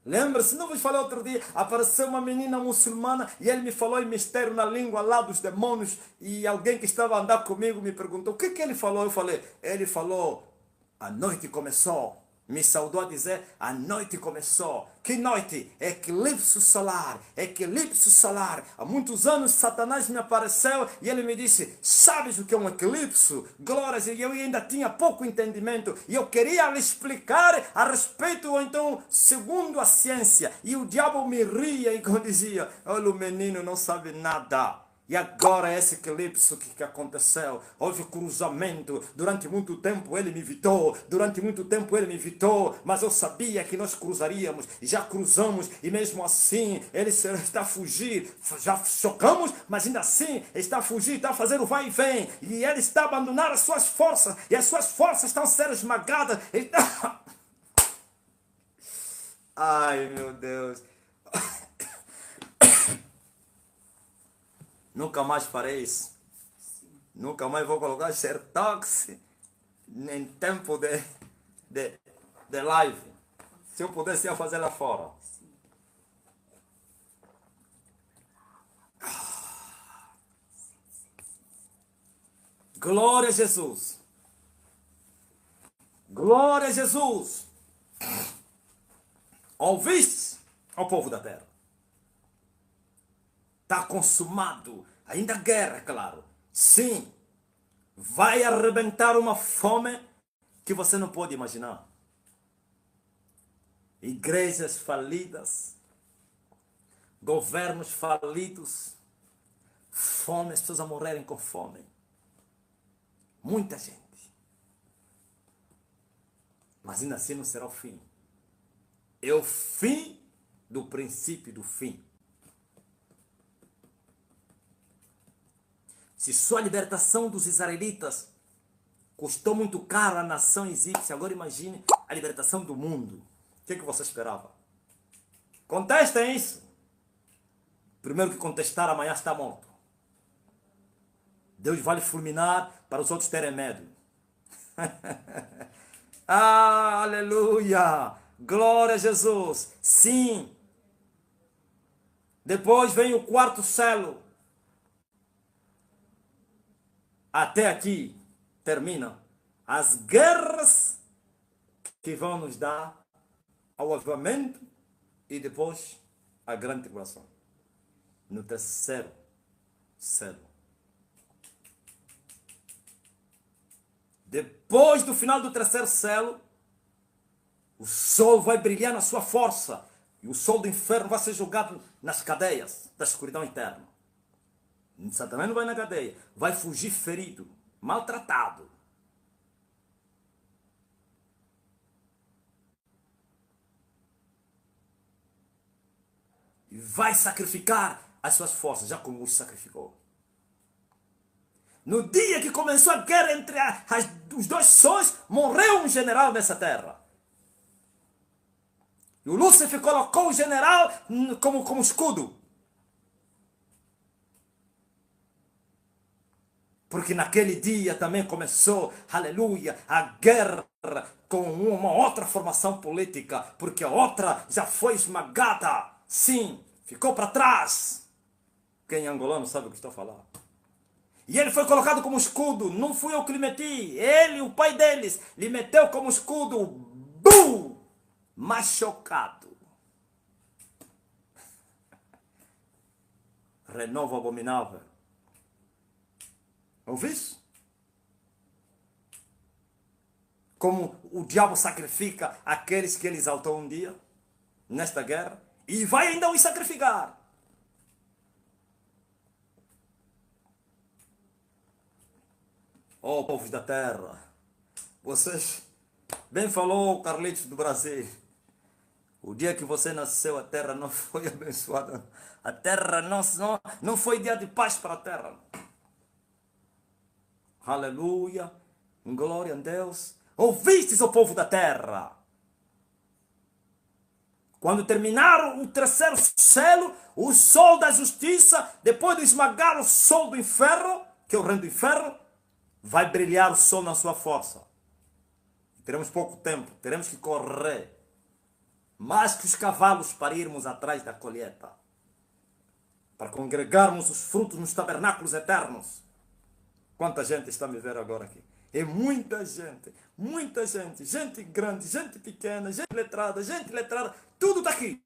Lembra-se, não vos falei outro dia, apareceu uma menina muçulmana e ele me falou em mistério na língua lá dos demônios, e alguém que estava a andar comigo me perguntou, o que ele falou? Eu falei, ele falou, a noite começou. Me saudou a dizer, a noite começou. Que noite? Eclipse solar. Eclipse solar. Há muitos anos Satanás me apareceu e ele me disse, sabes o que é um eclipse? Glórias, e eu ainda tinha pouco entendimento. E eu queria lhe explicar a respeito, ou então, segundo a ciência. E o diabo me ria e dizia, olha, o menino não sabe nada. E agora esse eclipse que aconteceu, houve cruzamento, durante muito tempo ele me evitou, mas eu sabia que nós cruzaríamos, já cruzamos, e mesmo assim ele está a fugir, já chocamos, mas ainda assim está a fugir, está a fazer o vai e vem, e ele está a abandonar as suas forças, e as suas forças estão a ser esmagadas. Ai meu Deus. Nunca mais farei isso. Nunca mais vou colocar Xertox em tempo de live. Se eu pudesse, ia fazer lá fora. Glória a Jesus. Glória a Jesus. Ouviste, ó povo da terra? Está consumado. Ainda guerra, é claro. Sim. Vai arrebentar uma fome que você não pode imaginar. Igrejas falidas. Governos falidos. Fome, as pessoas a morrerem com fome. Muita gente. Mas ainda assim não será o fim. É o fim do princípio do fim. Se só a libertação dos israelitas custou muito caro à nação egípcia, agora imagine a libertação do mundo. O que você esperava? Contestem isso. Primeiro que contestar, amanhã está morto. Deus vai lhe fulminar para os outros terem medo. Ah, aleluia! Glória a Jesus! Sim! Depois vem o quarto selo. Até aqui terminam as guerras que vão nos dar ao avivamento e depois à grande tribulação. No terceiro selo. Depois do final do terceiro selo, o sol vai brilhar na sua força. E o sol do inferno vai ser jogado nas cadeias da escuridão eterna. Satanás não vai na cadeia. Vai fugir ferido, maltratado. E vai sacrificar as suas forças, já como os sacrificou. No dia que começou a guerra entre os dois sóis, morreu um general nessa terra. E o Lúcifer colocou o general como escudo. Porque naquele dia também começou, aleluia, a guerra com uma outra formação política. Porque a outra já foi esmagada. Sim, ficou para trás. Quem é angolano sabe o que estou a falar. E ele foi colocado como escudo. Não fui eu que lhe meti. Ele, o pai deles, lhe meteu como escudo. Bum! Machucado. Renovo abominável. Ouviste? Como o diabo sacrifica aqueles que ele exaltou um dia, nesta guerra, e vai ainda os sacrificar. Oh, povos da terra, vocês, bem falou Carlitos do Brasil, o dia que você nasceu a terra não foi abençoada, a terra não foi dia de paz para a terra. Aleluia, glória a Deus. Ouvistes, o povo da terra? Quando terminar o terceiro selo, o sol da justiça, depois de esmagar o sol do inferno, que é o reino do inferno, vai brilhar o sol na sua força. Teremos pouco tempo, teremos que correr. Mais que os cavalos para irmos atrás da colheita. Para congregarmos os frutos nos tabernáculos eternos. Quanta gente está a me ver agora aqui? É muita gente, gente grande, gente pequena, gente letrada, tudo está aqui.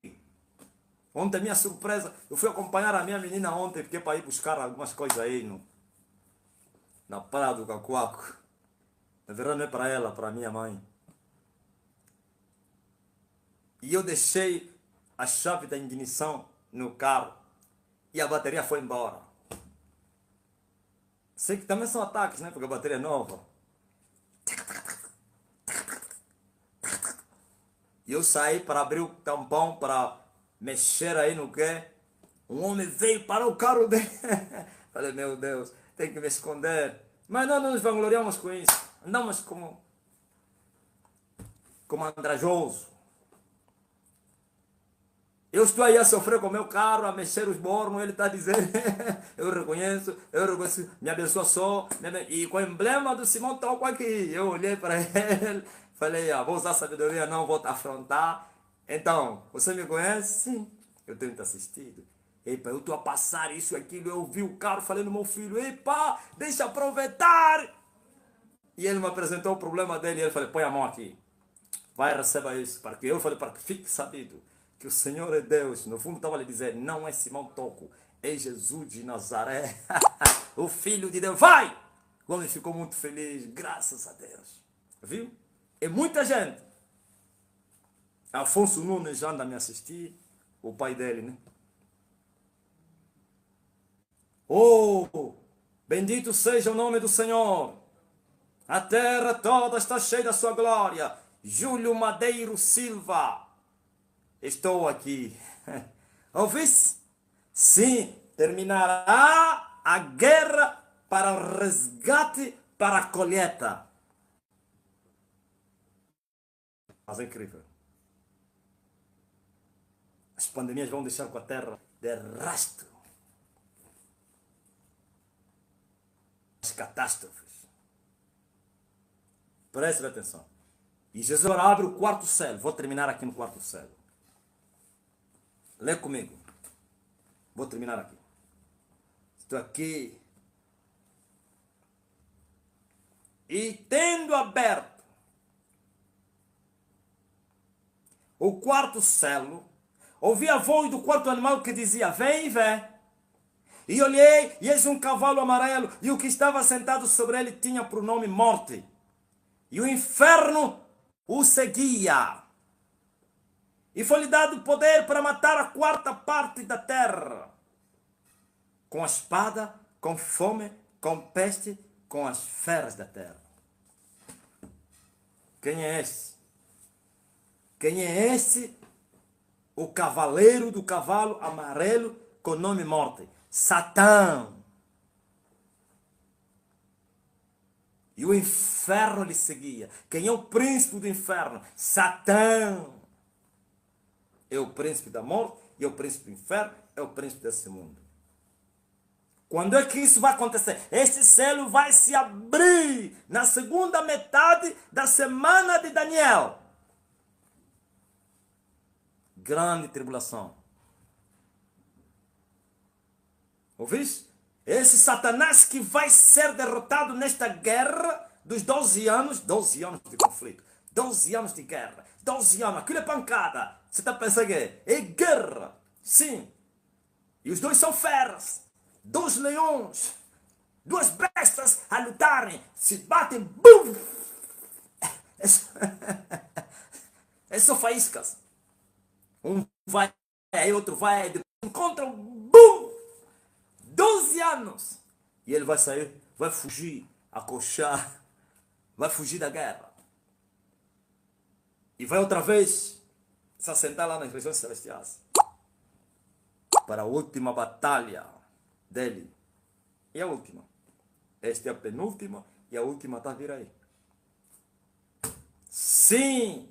Ontem, minha surpresa, eu fui acompanhar a minha menina ontem, porque para ir buscar algumas coisas aí na praia do Cacoaco. Na verdade não é para ela, para minha mãe. E eu deixei a chave da ignição no carro e a bateria foi embora. Sei que também são ataques, né? Porque a bateria é nova. E eu saí para abrir o tampão, para mexer aí no quê? Um homem veio para o carro dele. Falei, meu Deus, tem que me esconder. Mas não nos vangloriamos com isso. Andamos como andrajoso. Eu estou aí a sofrer com o meu carro, a mexer os bornos, ele está dizendo, eu reconheço, me abençoa só, e com o emblema do Simão Toco aqui. Eu olhei para ele, falei, vou usar sabedoria, não vou te afrontar. Então, você me conhece? Sim. Eu tenho te assistido. Epa, eu estou a passar isso e aquilo, eu vi o carro, falei no meu filho, epa, deixa aproveitar. E ele me apresentou o problema dele, e ele falou, põe a mão aqui, vai, receba isso, porque eu falei, para que fique sabido que o Senhor é Deus. No fundo estava a lhe dizer, não é Simão Toco, é Jesus de Nazaré, o Filho de Deus. Vai! O homem ficou muito feliz, graças a Deus. Viu? É muita gente. Afonso Nunes já anda a me assistir, o pai dele, né? Oh, bendito seja o nome do Senhor. A terra toda está cheia da sua glória. Júlio Madeiro Silva. Estou aqui. Ouviste? Sim, terminará a guerra para o resgate, para a colheita. Mas é incrível. As pandemias vão deixar com a terra de rastro. As catástrofes. Preste atenção. E Jesus agora abre o quarto selo. Vou terminar aqui no quarto selo. Lê comigo. Vou terminar aqui. Estou aqui. E tendo aberto o quarto selo, ouvi a voz do quarto animal que dizia: vem e vê. E olhei, e eis um cavalo amarelo, e o que estava sentado sobre ele tinha por nome Morte. E o inferno o seguia. E foi-lhe dado poder para matar a quarta parte da terra, com a espada, com fome, com peste, com as feras da terra. Quem é esse? Quem é esse? O cavaleiro do cavalo amarelo com nome Morte. Satã. E o inferno lhe seguia. Quem é o príncipe do inferno? Satã. É o príncipe da morte, e é o príncipe do inferno, é o príncipe desse mundo. Quando é que isso vai acontecer? Este selo vai se abrir na segunda metade da semana de Daniel. Grande tribulação. Ouviste? Esse Satanás que vai ser derrotado nesta guerra dos 12 anos de conflito, 12 anos de guerra, 12 anos, aquilo é pancada. Você está pensando que é guerra? Sim. E os dois são feras, dois leões, duas bestas a lutarem, se batem, bum! É só faíscas. Um vai, aí outro vai, depois encontram, bum! 12 anos. E ele vai sair, vai fugir, acochar, vai fugir da guerra. E vai outra vez se assentar lá nas regiões celestiais para a última batalha dele. E a última. Esta é a penúltima e a última está a vir aí. Sim,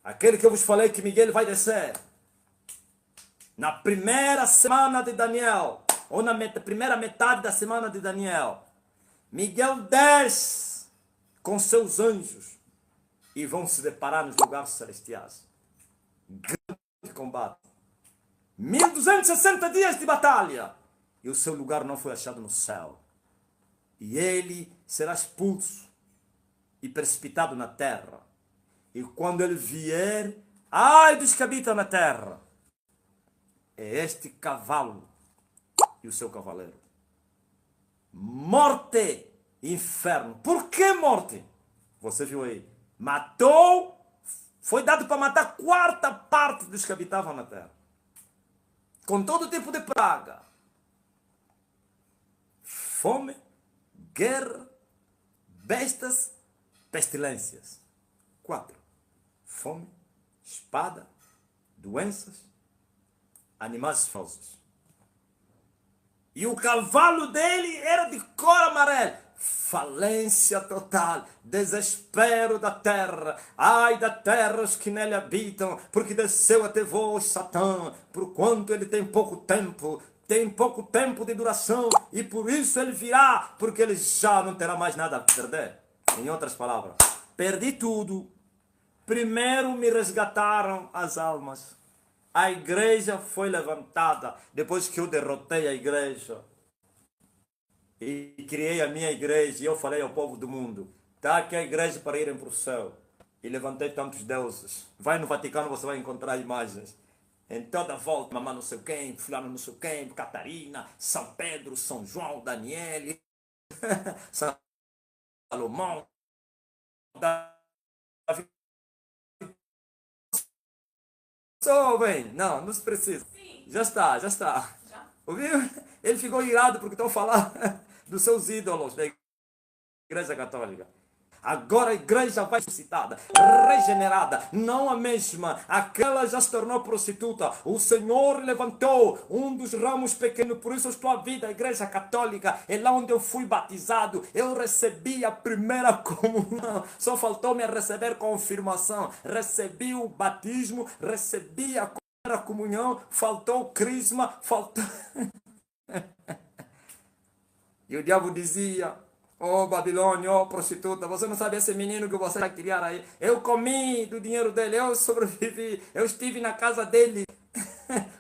aquele que eu vos falei que Miguel vai descer. Na primeira semana de Daniel, ou na primeira metade da semana de Daniel, Miguel desce com seus anjos e vão se deparar nos lugares celestiais. Grande combate. 1260 dias de batalha. E o seu lugar não foi achado no céu. E ele será expulso e precipitado na terra. E quando ele vier, ai dos que habitam na terra, é este cavalo e o seu cavaleiro. Morte, inferno. Por que morte? Você viu aí? Matou, foi dado para matar a quarta parte dos que habitavam na terra. Com todo tipo de praga. Fome, guerra, bestas, pestilências. 4. Fome, espada, doenças, animais falsos. E o cavalo dele era de cor amarela. Falência total, desespero da terra. Ai da terra os que nele habitam, porque desceu até vós Satã, por quanto ele tem pouco tempo de duração, e por isso ele virá, porque ele já não terá mais nada a perder. Em outras palavras, perdi tudo. Primeiro me resgataram as almas. A igreja foi levantada depois que eu derrotei a igreja e criei a minha igreja. E eu falei ao povo do mundo: está aqui a igreja para irem para o céu. E levantei tantos deuses. Vai no Vaticano, você vai encontrar imagens. Em toda a volta, mamãe não sei quem, fulano não sei quem, Catarina, São Pedro, São João, Daniel, Salomão, Davi. Só bem, não se precisa. Sim. Já está. Já? Ouviu? Ele ficou irado porque estão falando dos seus ídolos da Igreja Católica. Agora a igreja vai ressuscitada, regenerada, não a mesma. Aquela já se tornou prostituta. O Senhor levantou um dos ramos pequenos, por isso eu estou a vida. A Igreja Católica é lá onde eu fui batizado. Eu recebi a primeira comunhão. Só faltou-me receber confirmação. Recebi o batismo, recebi a primeira comunhão. Faltou o crisma, faltou... E o diabo dizia: oh Babilônia, oh prostituta, você não sabe esse menino que você vai criar aí. Eu comi do dinheiro dele, eu sobrevivi, eu estive na casa dele,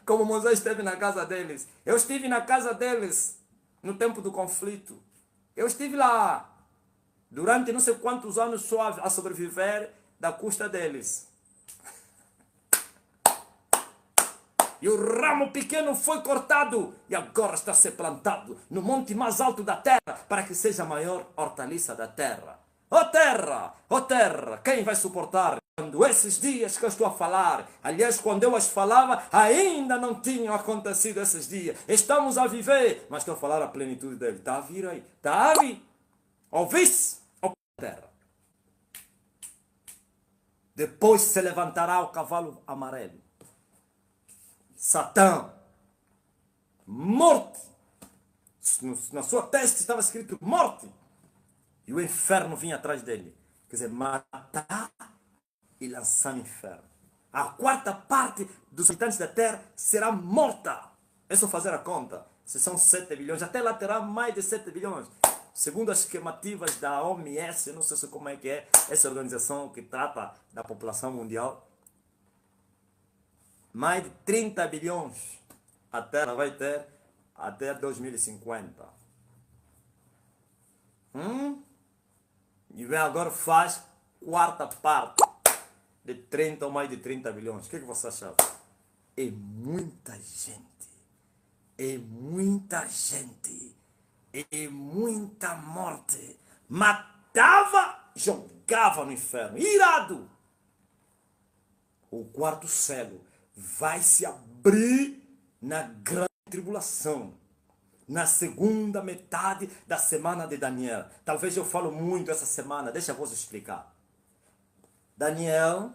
como Moisés esteve na casa deles. Eu estive na casa deles no tempo do conflito. Eu estive lá durante não sei quantos anos só a sobreviver da custa deles. e o ramo pequeno foi cortado e agora está a ser plantado no monte mais alto da terra para que seja a maior hortaliça da terra. Ó terra, quem vai suportar quando esses dias que eu estou a falar, aliás, quando eu as falava, ainda não tinham acontecido esses dias. Estamos a viver, mas estou a falar a plenitude dele. Está a vir aí, está a vir. Ouviste, ó terra? Depois se levantará o cavalo amarelo. Satã, morte. Na sua testa estava escrito morte. E o inferno vinha atrás dele. Quer dizer, matar e lançar no inferno. A quarta parte dos habitantes da terra será morta. É só fazer a conta. Se são 7 bilhões, até lá terá mais de 7 bilhões. Segundo as esquemativas da OMS, não sei como é que é, essa organização que trata da população mundial, mais de 30 bilhões a Terra vai ter até 2050. E vem agora faz quarta parte de 30 ou mais de 30 bilhões. O que você achava? É muita gente. É muita gente. É muita morte. Matava, jogava no inferno. Irado! O quarto céu vai se abrir na grande tribulação. Na segunda metade da semana de Daniel. Talvez eu falo muito essa semana, deixa eu vos explicar. Daniel,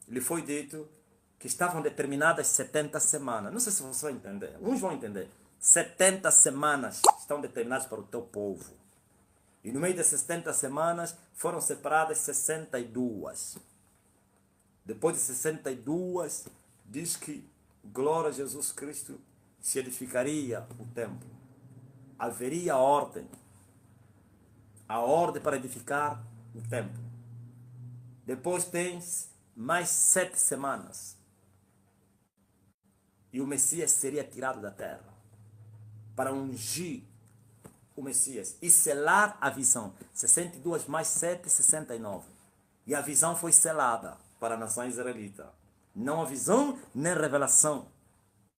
lhe foi dito que estavam determinadas 70 semanas. Não sei se você vai entender. Uns vão entender. 70 semanas estão determinadas para o teu povo. E no meio dessas 70 semanas foram separadas 62. Depois de 62, diz que, glória a Jesus Cristo, se edificaria o templo. Haveria ordem. A ordem para edificar o templo. Depois tens mais 7 semanas. E o Messias seria tirado da terra. Para ungir o Messias. E selar a visão. 62 mais 7, 69. E a visão foi selada para a nação israelita. Não a visão, nem a revelação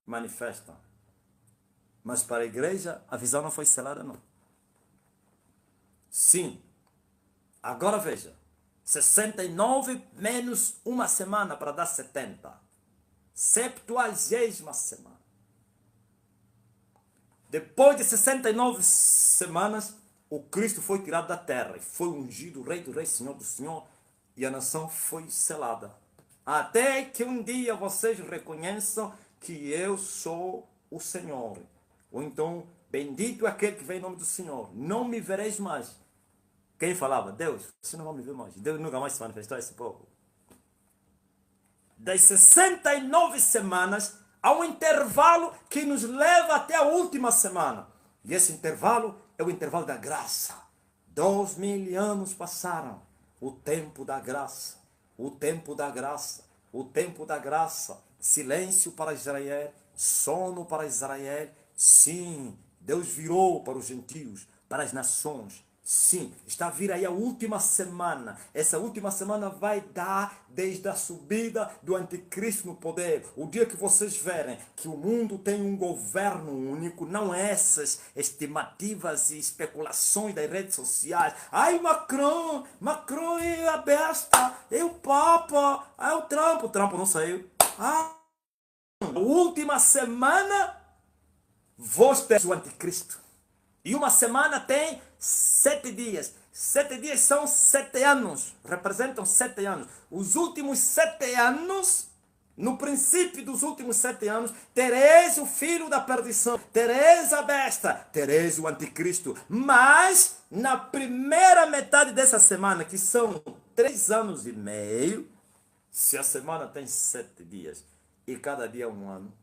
manifesta. Mas para a igreja, a visão não foi selada, não. Sim. Agora veja. 69 menos uma semana para dar 70. 70ª semana. Depois de 69 semanas, o Cristo foi tirado da terra. E foi ungido Rei do Rei, Senhor do Senhor. E a nação foi selada. Até que um dia vocês reconheçam que eu sou o Senhor. Ou então, bendito é aquele que vem em nome do Senhor. Não me vereis mais. Quem falava? Deus, você não vai me ver mais. Deus nunca mais se manifestou a esse povo. Das 69 semanas, há um intervalo que nos leva até a última semana. E esse intervalo é o intervalo da graça. 2000 anos passaram. O tempo da graça. O tempo da graça. O tempo da graça. Silêncio para Israel. Sono para Israel. Sim, Deus virou para os gentios, para as nações. Sim, está a vir aí a última semana. Essa última semana vai dar desde a subida do anticristo no poder. O dia que vocês verem que o mundo tem um governo único, não essas estimativas e especulações das redes sociais. Ai, Macron é a besta, é o Papa, é o Trump não saiu. A última semana, vós tens o anticristo. E uma semana tem 7 dias. 7 dias são 7 anos. Representam 7 anos. Os últimos 7 anos, no princípio dos últimos 7 anos, tereis o filho da perdição. Tereis a besta. Tereis o anticristo. Mas, na primeira metade dessa semana, que são 3 anos e meio, se a semana tem 7 dias e cada dia é um ano,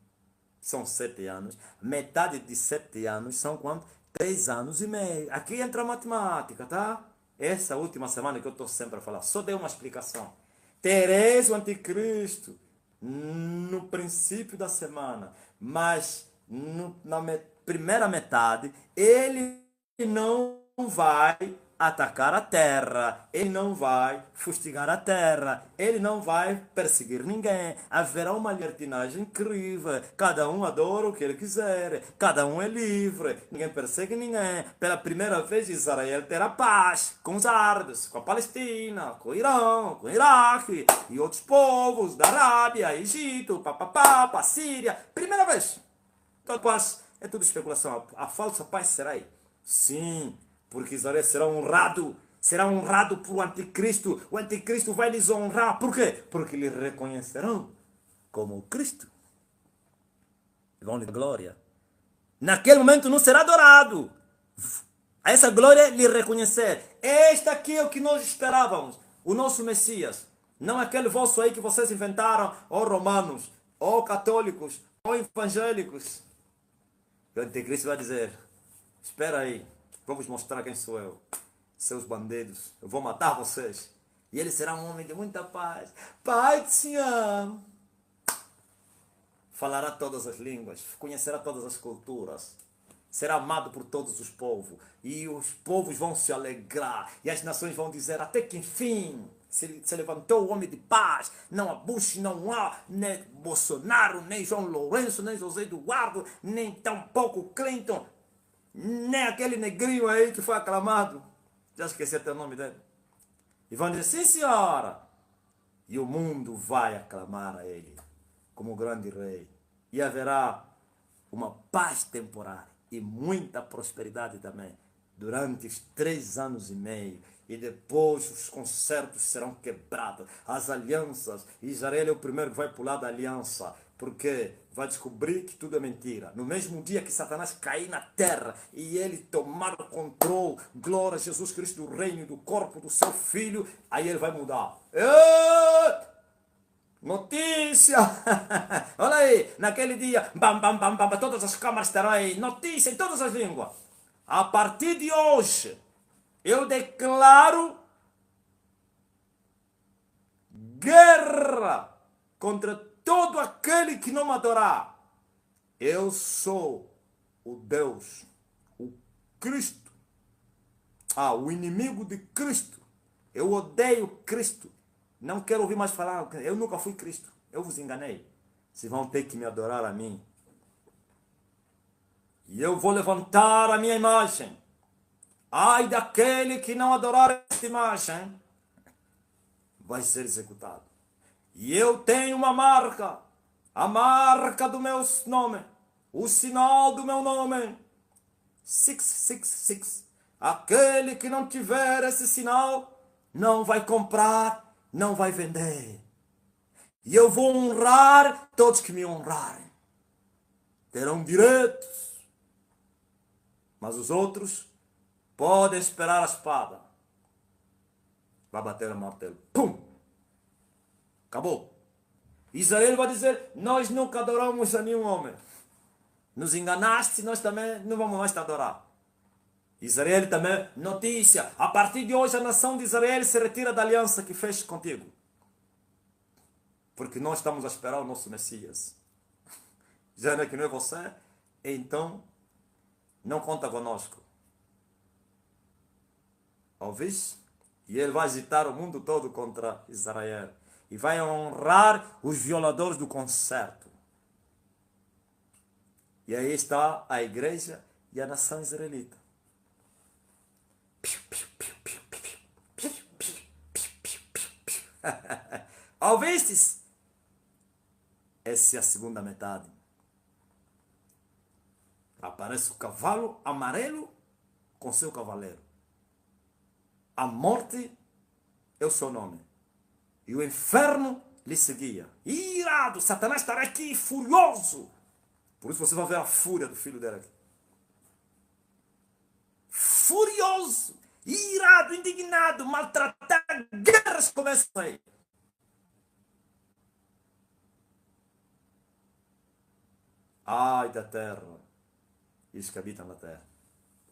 são 7 anos. Metade de 7 anos são quanto? 3 anos e meio. Aqui entra a matemática, tá? Essa última semana que eu estou sempre a falar, só dei uma explicação. Tereis o anticristo no princípio da semana, mas primeira metade, ele não vai atacar a terra, ele não vai fustigar a terra, ele não vai perseguir ninguém. Haverá uma libertinagem incrível, cada um adora o que ele quiser, cada um é livre, ninguém persegue ninguém. Pela primeira vez Israel terá paz com os árabes, com a Palestina, com o Irã, com o Iraque e outros povos da Arábia, Egito, papapá, a Síria. Primeira vez. Então, paz é tudo especulação. A falsa paz será aí. Sim, porque Israel será honrado por o anticristo. O anticristo vai lhes honrar. Por quê? Porque lhe reconhecerão como Cristo. Vão lhe dar glória. Naquele momento não será adorado. A essa glória lhe reconhecer. Este aqui é o que nós esperávamos. O nosso Messias. Não aquele vosso aí que vocês inventaram, ou romanos, ou católicos, ou evangélicos. O anticristo vai dizer: espera aí, vamos mostrar quem sou eu. Seus bandidos, eu vou matar vocês. E ele será um homem de muita paz. Pai, te amo. Falará todas as línguas, conhecerá todas as culturas. Será amado por todos os povos. E os povos vão se alegrar. E as nações vão dizer: até que enfim se levantou o homem de paz. Não há Bush, não há nem Bolsonaro, nem João Lourenço, nem José Eduardo, nem tampouco Clinton, nem aquele negrinho aí que foi aclamado. Já esqueci até o nome dele. E vão dizer: sim, senhora. E o mundo vai aclamar a ele como grande rei. E haverá uma paz temporária e muita prosperidade também durante os 3 anos e meio. E depois os concertos serão quebrados, as alianças. Israel é o primeiro que vai pular da aliança, porque vai descobrir que tudo é mentira. No mesmo dia que Satanás cair na terra e ele tomar o controle, glória a Jesus Cristo, do reino, do corpo do seu filho, aí ele vai mudar. Notícia! Olha aí, naquele dia, bam, bam, bam, bam, todas as câmaras terão aí notícia em todas as línguas. A partir de hoje, eu declaro guerra contra todo aquele que não me adorar. Eu sou o Deus, o Cristo, o inimigo de Cristo. Eu odeio Cristo. Não quero ouvir mais falar. Eu nunca fui Cristo. Eu vos enganei. Vocês vão ter que me adorar a mim. E eu vou levantar a minha imagem. Ai daquele que não adorar esta imagem, vai ser executado. E eu tenho uma marca, a marca do meu nome, o sinal do meu nome, 666. Aquele que não tiver esse sinal, não vai comprar, não vai vender. E eu vou honrar todos que me honrarem. Terão direitos, mas os outros podem esperar a espada. Vai bater o martelo. Pum! Acabou. Israel vai dizer: nós nunca adoramos a nenhum homem. Nos enganaste, nós também não vamos mais te adorar. Israel também, notícia: a partir de hoje a nação de Israel se retira da aliança que fez contigo. Porque nós estamos a esperar o nosso Messias. Dizendo que não é você, então não conta conosco. Ouviste? E ele vai agitar o mundo todo contra Israel. E vai honrar os violadores do concerto. E aí está a igreja e a nação israelita. Ouvistes? Essa é a segunda metade. Aparece o cavalo amarelo com seu cavaleiro. A morte é o seu nome. E o inferno lhe seguia. Irado, Satanás estará aqui furioso. Por isso você vai ver a fúria do filho dele aqui. Furioso, irado, indignado, maltratado. Guerras começam aí. Ai da terra, e os que habitam na terra.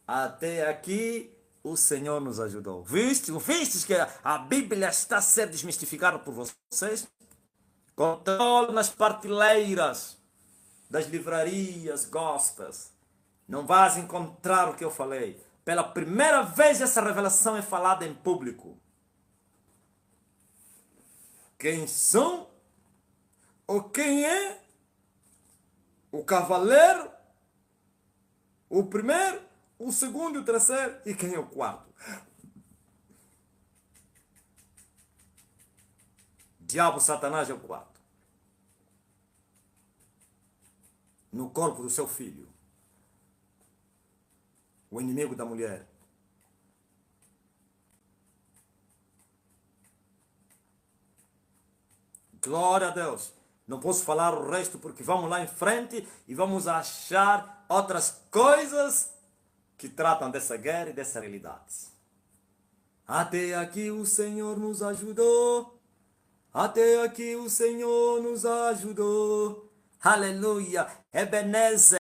Até aqui o Senhor nos ajudou. Vistes que a Bíblia está a ser desmistificada por vocês? Controle nas prateleiras das livrarias gospels. Não vais encontrar o que eu falei. Pela primeira vez essa revelação é falada em público. Quem são ou quem é o cavaleiro, o primeiro, o segundo e o terceiro, e quem é o quarto? Diabo, Satanás é o quarto. No corpo do seu filho. O inimigo da mulher. Glória a Deus. Não posso falar o resto porque vamos lá em frente e vamos achar outras coisas que tratam dessa guerra e dessa realidade. Até aqui o Senhor nos ajudou. Até aqui o Senhor nos ajudou. Aleluia. Ebenezer.